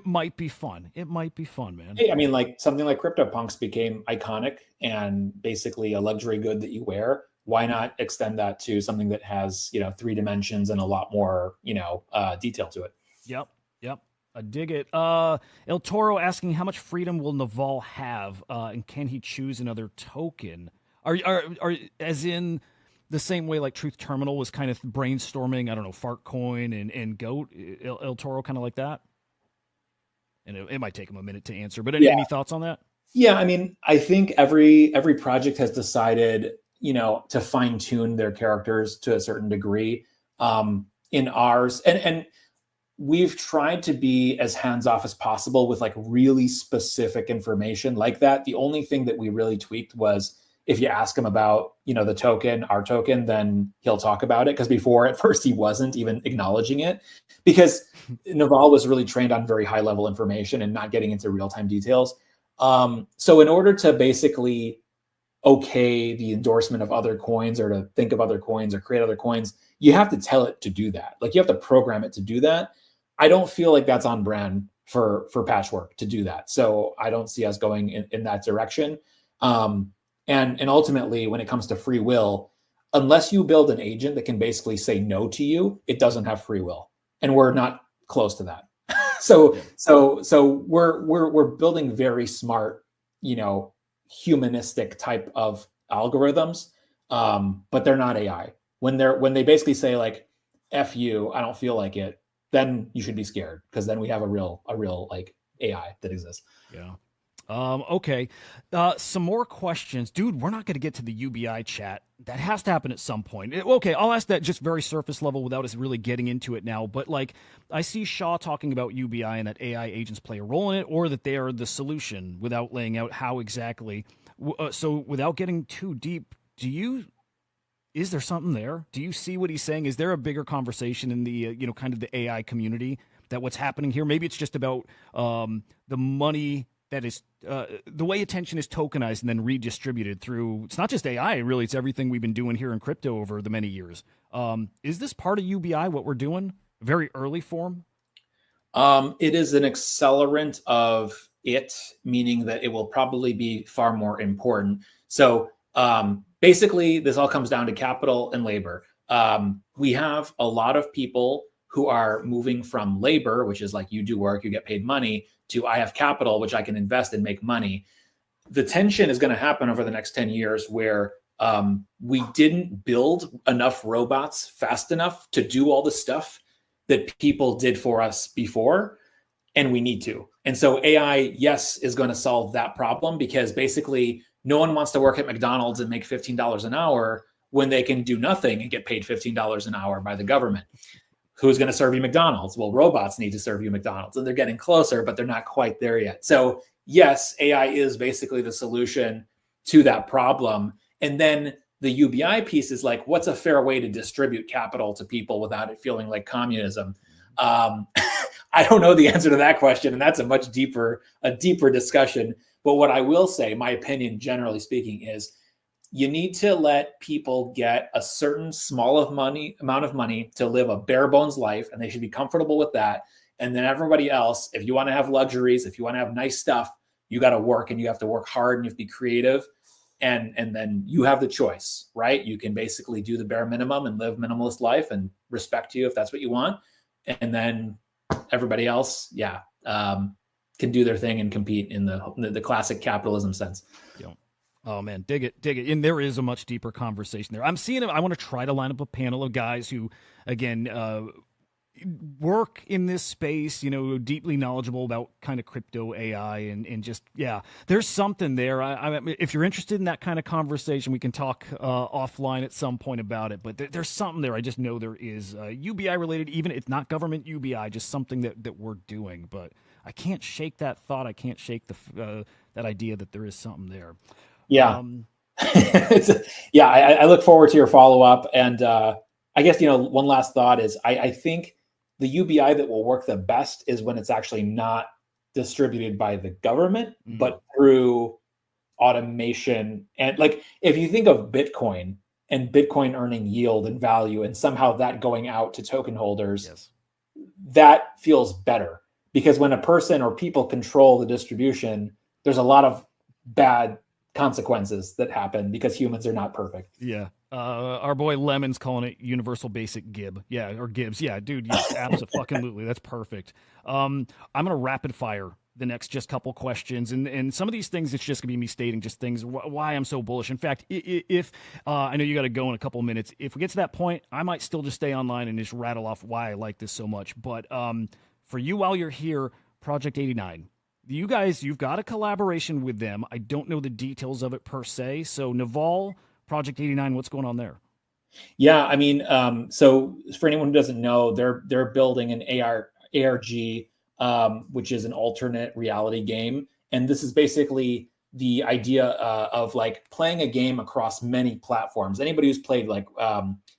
might be fun. It might be fun, man. Hey, I mean, like something like CryptoPunks became iconic and basically a luxury good that you wear. Why not extend that to something that has, 3 dimensions and a lot more, detail to it? Yep. I dig it. El Toro asking, how much freedom will Naval have, and can he choose another token? Are as in the same way like Truth Terminal was kind of brainstorming, I don't know, Fartcoin and Goat, El Toro, kind of like that? And it might take him a minute to answer, but any thoughts on that? Yeah, I mean, I think every project has decided, to fine tune their characters to a certain degree. In ours, and we've tried to be as hands-off as possible with like really specific information like that. The only thing that we really tweaked was if you ask him about, the token, our token, then he'll talk about it. Because before, at first, he wasn't even acknowledging it, because Naval was really trained on very high-level information and not getting into real-time details. So in order to basically okay the endorsement of other coins, or to think of other coins or create other coins, you have to tell it to do that. Like you have to program it to do that. I don't feel like that's on brand for Patchwork to do that. So I don't see us going in that direction. And ultimately, when it comes to free will, unless you build an agent that can basically say no to you, it doesn't have free will. And we're not close to that. So we're building very smart, humanistic type of algorithms, but they're not AI. When they basically say like, F you, I don't feel like it, then you should be scared, because then we have a real like AI that exists. Yeah. Okay. Some more questions. Dude, we're not going to get to the UBI chat. That has to happen at some point. Okay, I'll ask that just very surface level without us really getting into it now. But like, I see Shaw talking about UBI and that AI agents play a role in it, or that they are the solution, without laying out how exactly. So without getting too deep, do you Is there something there? Do you see what he's saying? Is there a bigger conversation in the kind of the AI community that what's happening here? Maybe it's just about the money that is the way attention is tokenized and then redistributed through. It's not just AI, really. It's everything we've been doing here in crypto over the many years. Is this part of UBI? What we're doing? Very early form. It is an accelerant of it, meaning that it will probably be far more important. So basically, this all comes down to capital and labor. We have a lot of people who are moving from labor, which is like you do work, you get paid money, to I have capital, which I can invest and make money. The tension is going to happen over the next 10 years where we didn't build enough robots fast enough to do all the stuff that people did for us before, and we need to. And so AI, yes, is going to solve that problem, because basically no one wants to work at McDonald's and make $15 an hour when they can do nothing and get paid $15 an hour by the government. Who's going to serve you McDonald's? Well, robots need to serve you McDonald's, and they're getting closer, but they're not quite there yet. So yes, AI is basically the solution to that problem. And then the UBI piece is like, what's a fair way to distribute capital to people without it feeling like communism? I don't know the answer to that question, and that's a deeper discussion. But what I will say, my opinion, generally speaking, is you need to let people get a certain amount of money to live a bare bones life, and they should be comfortable with that. And then everybody else, if you want to have luxuries, if you want to have nice stuff, you got to work, and you have to work hard, and you have to be creative. And then you have the choice, right? You can basically do the bare minimum and live minimalist life and respect you if that's what you want. And then everybody else, can do their thing and compete in the classic capitalism sense. Yeah. Oh man, dig it. And there is a much deeper conversation there. I'm seeing it. I want to try to line up a panel of guys who, again, work in this space, deeply knowledgeable about kind of crypto, AI, and just, there's something there. If you're interested in that kind of conversation, we can talk offline at some point about it, but there's something there. I just know there is UBI related, even if it's not government UBI, just something that we're doing, but I can't shake that thought. I can't shake that idea that there is something there. Yeah. I look forward to your follow-up. And I guess, one last thought is I think the UBI that will work the best is when it's actually not distributed by the government, but through automation. And like, if you think of Bitcoin and Bitcoin earning yield and value and somehow that going out to token holders, yes, that feels better, because when a person or people control the distribution, there's a lot of bad consequences that happen because humans are not perfect. Yeah. Our boy Lemon's calling it universal basic gib. Yeah. Or gibs. Yeah, dude. Yes, absolutely. That's perfect. I'm going to rapid fire the next just couple questions. And some of these things, it's just going to be me stating just things, why I'm so bullish. In fact, if I know you got to go in a couple of minutes, if we get to that point, I might still just stay online and just rattle off why I like this so much. But for you, while you're here, Project 89, you guys, you've got a collaboration with them. I don't know the details of it per se. So Naval, Project 89, what's going on there? Yeah, I mean, so for anyone who doesn't know, they're building an ARG, which is an alternate reality game, and this is basically the idea of like playing a game across many platforms. Anybody who's played like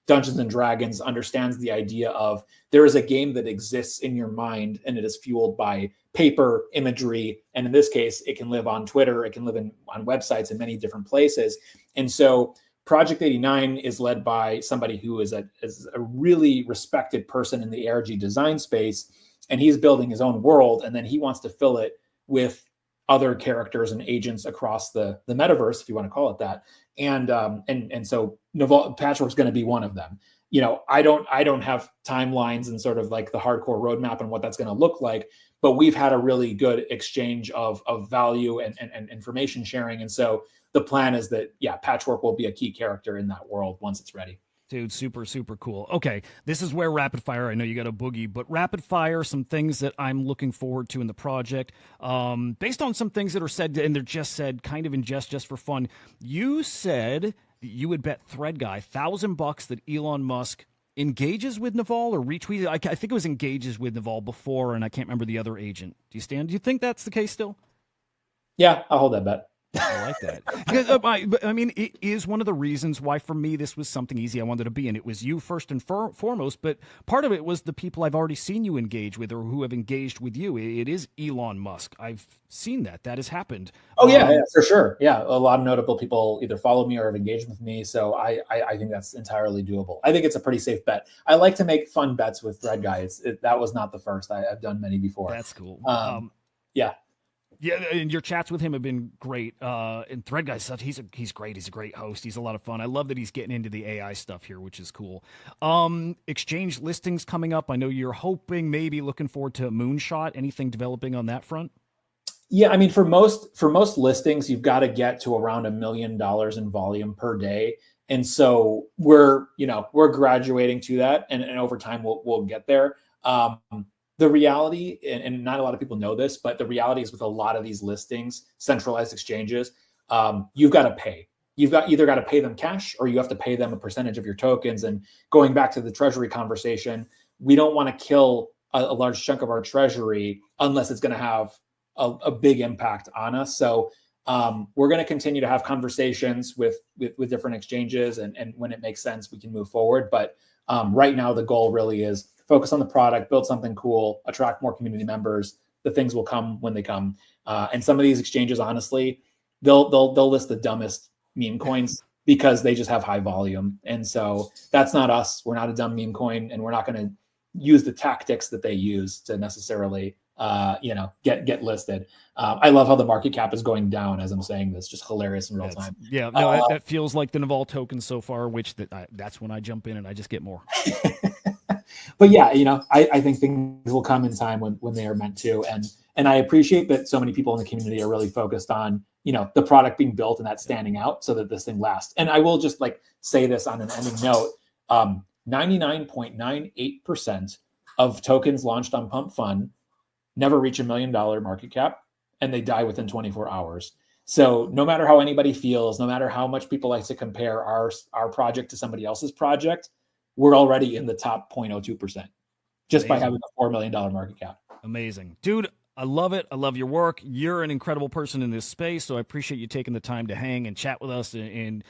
Dungeons and Dragons understands the idea of there is a game that exists in your mind, and it is fueled by paper imagery, and in this case, it can live on Twitter, it can live on websites in many different places. And so Project 89 is led by somebody who is a really respected person in the ARG design space, and he's building his own world, and then he wants to fill it with other characters and agents across the metaverse, if you want to call it that. And so Naval Patchwork's going to be one of them. I don't have timelines and sort of like the hardcore roadmap and what that's going to look like, but we've had a really good exchange of value and information sharing. And so the plan is that, Patchwork will be a key character in that world once it's ready. Dude, super, super cool. Okay, this is where rapid fire, I know you got a boogie, but rapid fire, some things that I'm looking forward to in the project. Based on some things that are said, and they're just said kind of in just for fun, you said that you would bet Thread Guy $1,000 that Elon Musk engages with Naval or retweeted. I think it was engages with Naval before, and I can't remember the other agent. Do you think that's the case still? Yeah, I'll hold that bet. I like that. Because, I mean, it is one of the reasons why, for me, this was something easy I wanted to be in. It was you first and foremost, but part of it was the people I've already seen you engage with or who have engaged with you. It is Elon Musk. I've seen that. That has happened. Oh, yeah, for sure. Yeah, a lot of notable people either follow me or have engaged with me, so I think that's entirely doable. I think it's a pretty safe bet. I like to make fun bets with Thread Guy. That was not the first. I've done many before. That's cool. Yeah. Yeah, and your chats with him have been great. And Thread Guy stuff, he's great. He's a great host. He's a lot of fun. I love that he's getting into the AI stuff here, which is cool. Exchange listings coming up. I know you're hoping, maybe looking forward to Moonshot. Anything developing on that front? Yeah, I mean, for most listings, you've got to get to around $1 million in volume per day, and so we're graduating to that, and over time we'll get there. The reality, and not a lot of people know this, but the reality is with a lot of these listings, centralized exchanges, you've got to pay. You've either got to pay them cash or you have to pay them a percentage of your tokens. And going back to the treasury conversation, we don't want to kill a large chunk of our treasury unless it's going to have a big impact on us. So we're going to continue to have conversations with different exchanges, and when it makes sense, we can move forward. But right now, the goal really is focus on the product, build something cool, attract more community members. The things will come when they come. And some of these exchanges, honestly, they'll list the dumbest meme coins because they just have high volume. And so that's not us. We're not a dumb meme coin, and we're not going to use the tactics that they use to necessarily get listed. I love how the market cap is going down as I'm saying this, just hilarious in real time. Yeah, no, that feels like the Naval token so far, which that's when I jump in and I just get more. But yeah, I think things will come in time when they are meant to. And I appreciate that so many people in the community are really focused on, the product being built and that standing out so that this thing lasts. And I will just say this on an ending note, 99.98% of tokens launched on Pump Fun never reach $1 million market cap, and they die within 24 hours. So no matter how anybody feels, no matter how much people like to compare our project to somebody else's project, we're already in the top 0.02% just by having a $4 million market cap. Amazing. Dude, I love it. I love your work. You're an incredible person in this space, so I appreciate you taking the time to hang and chat with us and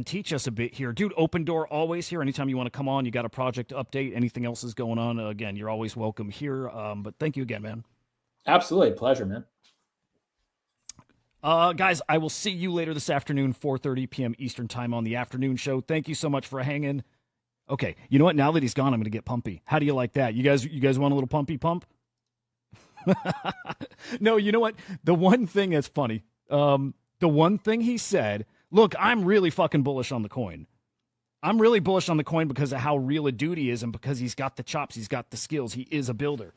teach us a bit here. Dude, open door always here. Anytime you want to come on, you got a project update, anything else is going on, again, you're always welcome here. But thank you again, man. Absolutely. Pleasure, man. Guys, I will see you later this afternoon, 4:30 p.m. Eastern time on the afternoon show. Thank you so much for hanging. Okay, you know what? Now that he's gone, I'm going to get pumpy. How do you like that? You guys want a little pumpy pump? No, you know what? The one thing that's funny, the one thing he said, look, I'm really fucking bullish on the coin. I'm really bullish on the coin because of how real a dude he is and because he's got the chops, he's got the skills, he is a builder.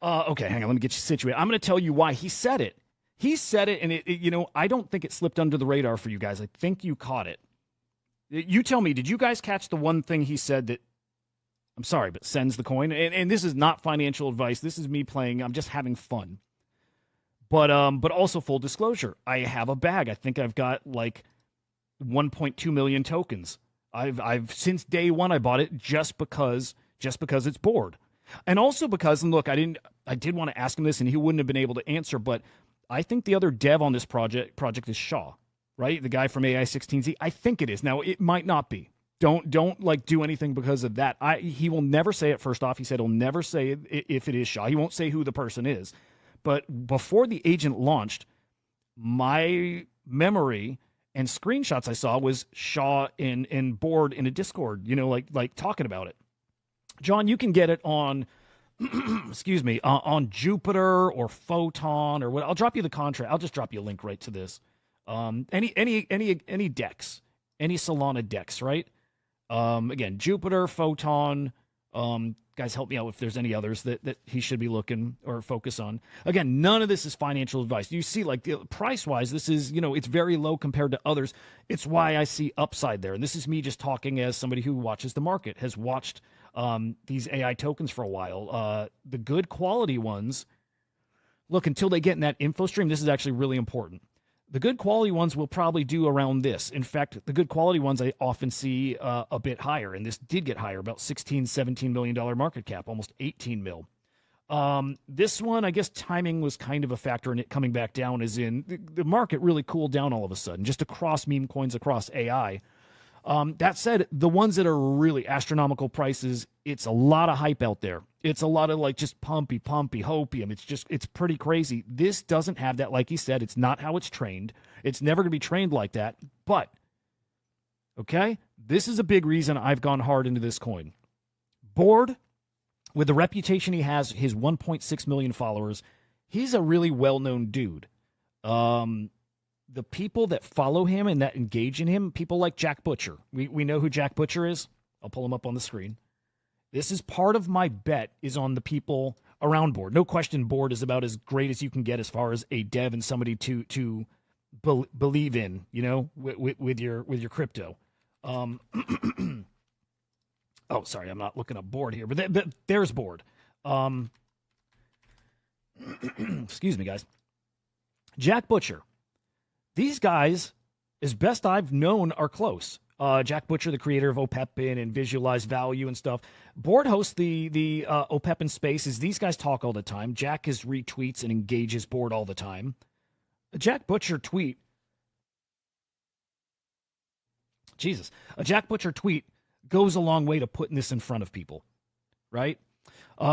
Okay, hang on, let me get you situated. I'm going to tell you why he said it. He said it, and I don't think it slipped under the radar for you guys. I think you caught it. You tell me, did you guys catch the one thing he said that, I'm sorry, but sends the coin? And this is not financial advice. This is me playing. I'm just having fun. But also full disclosure, I have a bag. I think I've got 1.2 million tokens. I've since day one I bought it just because it's bored. And also because, and look, I did want to ask him this and he wouldn't have been able to answer, but I think the other dev on this project is Shaw. Right? The guy from AI16Z. I think it is. Now, it might not be. Don't do anything because of that. He will never say it first off. He said he'll never say it if it is Shaw. He won't say who the person is. But before the agent launched, my memory and screenshots I saw was Shaw in board in a Discord, like talking about it. John, you can get it on excuse me, on Jupiter or Photon or what. I'll drop you the contract. I'll just drop you a link right to this. Any decks, any Solana decks, right? Again, Jupiter, Photon, guys, help me out if there's any others that he should be looking or focus on. Again, none of this is financial advice. You see, price wise, this is, it's very low compared to others. It's why I see upside there. And this is me just talking as somebody who watches the market, has watched, these AI tokens for a while. The good quality ones, look, until they get in that info stream, this is actually really important. The good quality ones will probably do around this. In fact, the good quality ones I often see a bit higher, and this did get higher, about $16, $17 million market cap, almost 18 mil. This one, I guess timing was kind of a factor in it coming back down, as in the market really cooled down all of a sudden, just across meme coins, across AI. That said, the ones that are really astronomical prices, it's a lot of hype out there. It's a lot of like just pumpy, hopium. It's pretty crazy. This doesn't have that, like he said, it's not how it's trained. It's never going to be trained like that. But, okay, this is a big reason I've gone hard into this coin. Bored, with the reputation he has, his 1.6 million followers, he's a really well-known dude. The people that follow him and that engage in him, people like Jack Butcher. We know who Jack Butcher is. I'll pull him up on the screen. This is part of my bet is on the people around Bored. No question, Bored is about as great as you can get as far as a dev and somebody to believe in, you know, with your crypto. Oh, sorry, I'm not looking up Bored here, but there's Bored. Excuse me, guys. Jack Butcher. These guys, as best I've known, are close. Jack Butcher, the creator of OPEPin and Visualize Value and stuff. Bored hosts the OPEPin Spaces. These guys talk all the time. Jack has retweets and engages Bored all the time. A Jack Butcher tweet. A Jack Butcher tweet goes a long way to putting this in front of people, right?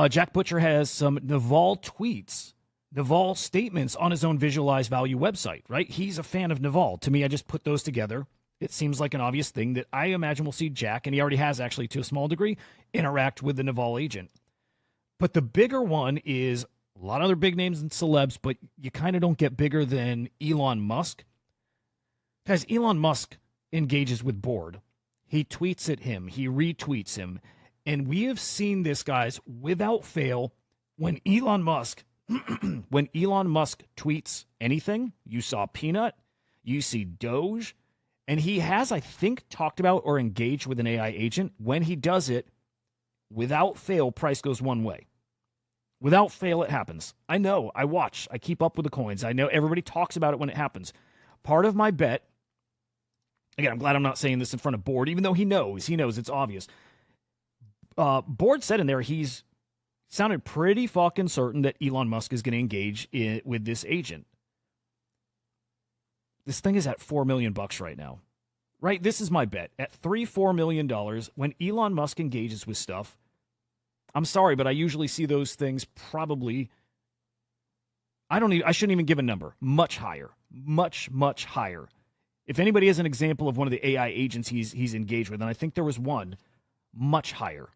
Jack Butcher has some Naval tweets, Naval statements on his own Visualize Value website, right? He's a fan of Naval. To me, I just put those together. It seems like an obvious thing that I imagine we'll see Jack, and he already has actually to a small degree, interact with the Naval agent. But the bigger one is a lot of other big names and celebs, but you kind of don't get bigger than Elon Musk. Guys, Elon Musk engages with Bored. He tweets at him. He retweets him. And we have seen this, guys, without fail, when Elon Musk tweets anything, you saw Peanut, you see Doge, and he has, I think, talked about or engaged with an AI agent. When he does it, without fail, price goes one way. Without fail, it happens. I know. I watch. I keep up with the coins. I know everybody talks about it when it happens. Part of my bet, again, I'm glad I'm not saying this in front of Bored, even though he knows it's obvious. Bored said in there he's sounded pretty fucking certain that Elon Musk is going to engage with this agent. This thing is at $4 million right now, right? This is my bet at $4 million. When Elon Musk engages with stuff, I'm sorry, but I usually see those things probably. I shouldn't even give a number. Much higher, much higher. If anybody has an example of one of the AI agents he's engaged with, and I think there was one, much higher,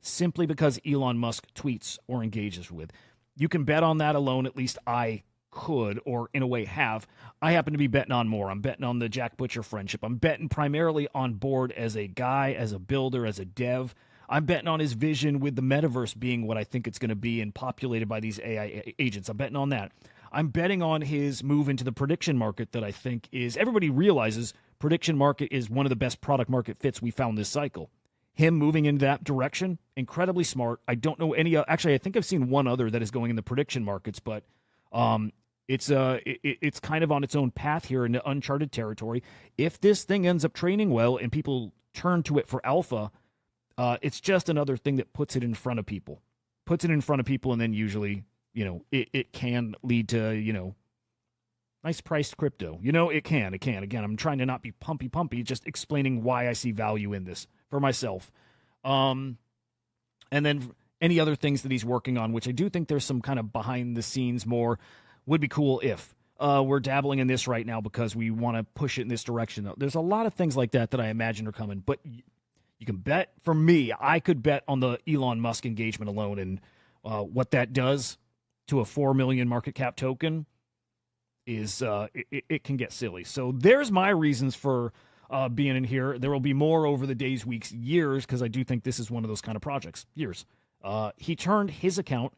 simply because Elon Musk tweets or engages with. You can bet on that alone. At least I could, or in a way have. I happen to be betting on more. I'm betting on the Jack Butcher friendship. I'm betting primarily on Bored as a guy, as a builder, as a dev. I'm betting on his vision with the metaverse being what I think it's going to be and populated by these AI agents. I'm betting on that. I'm betting on his move into the prediction market that I think is, everybody realizes prediction market is one of the best product market fits we found this cycle. Him moving in that direction, incredibly smart. I don't know any, actually, I think I've seen one other that is going in the prediction markets, but it's kind of on its own path here into uncharted territory. If this thing ends up training well and people turn to it for alpha, it's just another thing that puts it in front of people. And then usually, you know, it can lead to, you know, nice priced crypto. You know, it can. Again, I'm trying to not be pumpy, just explaining why I see value in this for myself. And then any other things that he's working on, which I do think there's some kind of behind the scenes more, would be cool if we're dabbling in this right now because we want to push it in this direction. There's a lot of things like that I imagine are coming, but you can bet, for me, I could bet on the Elon Musk engagement alone and what that does to a 4 million market cap token is it can get silly. So there's my reasons for being in here. There will be more over the days, weeks, years, because I do think this is one of those kind of projects. Years. He turned his account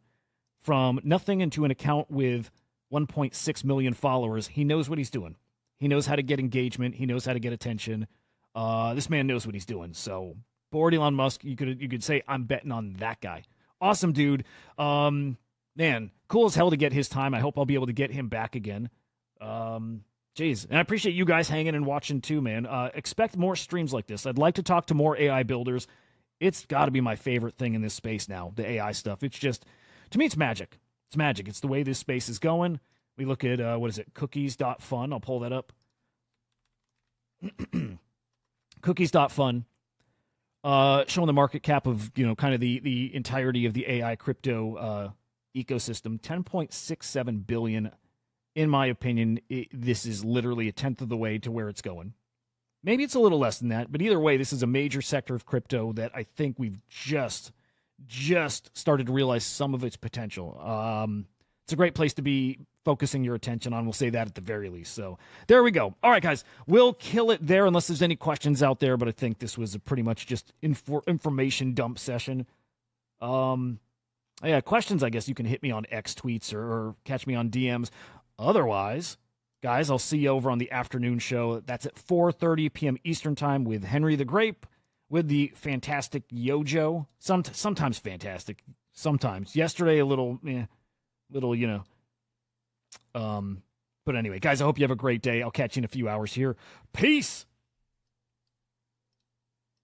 from nothing into an account with 1.6 million followers. He knows what he's doing. He knows how to get engagement. He knows how to get attention. This man knows what he's doing. So, Bored Elon Musk, you could say I'm betting on that guy. Awesome dude. Man, cool as hell to get his time. I hope I'll be able to get him back again. Jeez. And I appreciate you guys hanging and watching too, man. Expect more streams like this. I'd like to talk to more AI builders. It's got to be my favorite thing in this space now, the AI stuff. It's just To me, it's magic. It's magic. It's the way this space is going. We look at, what is it, cookies.fun. I'll pull that up. Cookies.fun. Showing the market cap of, kind of the entirety of the AI crypto ecosystem. 10.67 billion. In my opinion, this is literally a tenth of the way to where it's going. Maybe it's a little less than that, but either way, this is a major sector of crypto that I think we've just started to realize some of its potential. It's a great place to be focusing your attention on. We'll say that at the very least. So there we go. All right, guys, we'll kill it there unless there's any questions out there, but I think this was a pretty much just information dump session. Yeah, questions, I guess you can hit me on X tweets or catch me on DMs. Otherwise, guys, I'll see you over on the afternoon show. That's at 4:30 p.m. Eastern time with Henry the Grape, with the fantastic Yojo. Sometimes fantastic, sometimes. Yesterday, a little, but anyway, guys, I hope you have a great day. I'll catch you in a few hours here. Peace.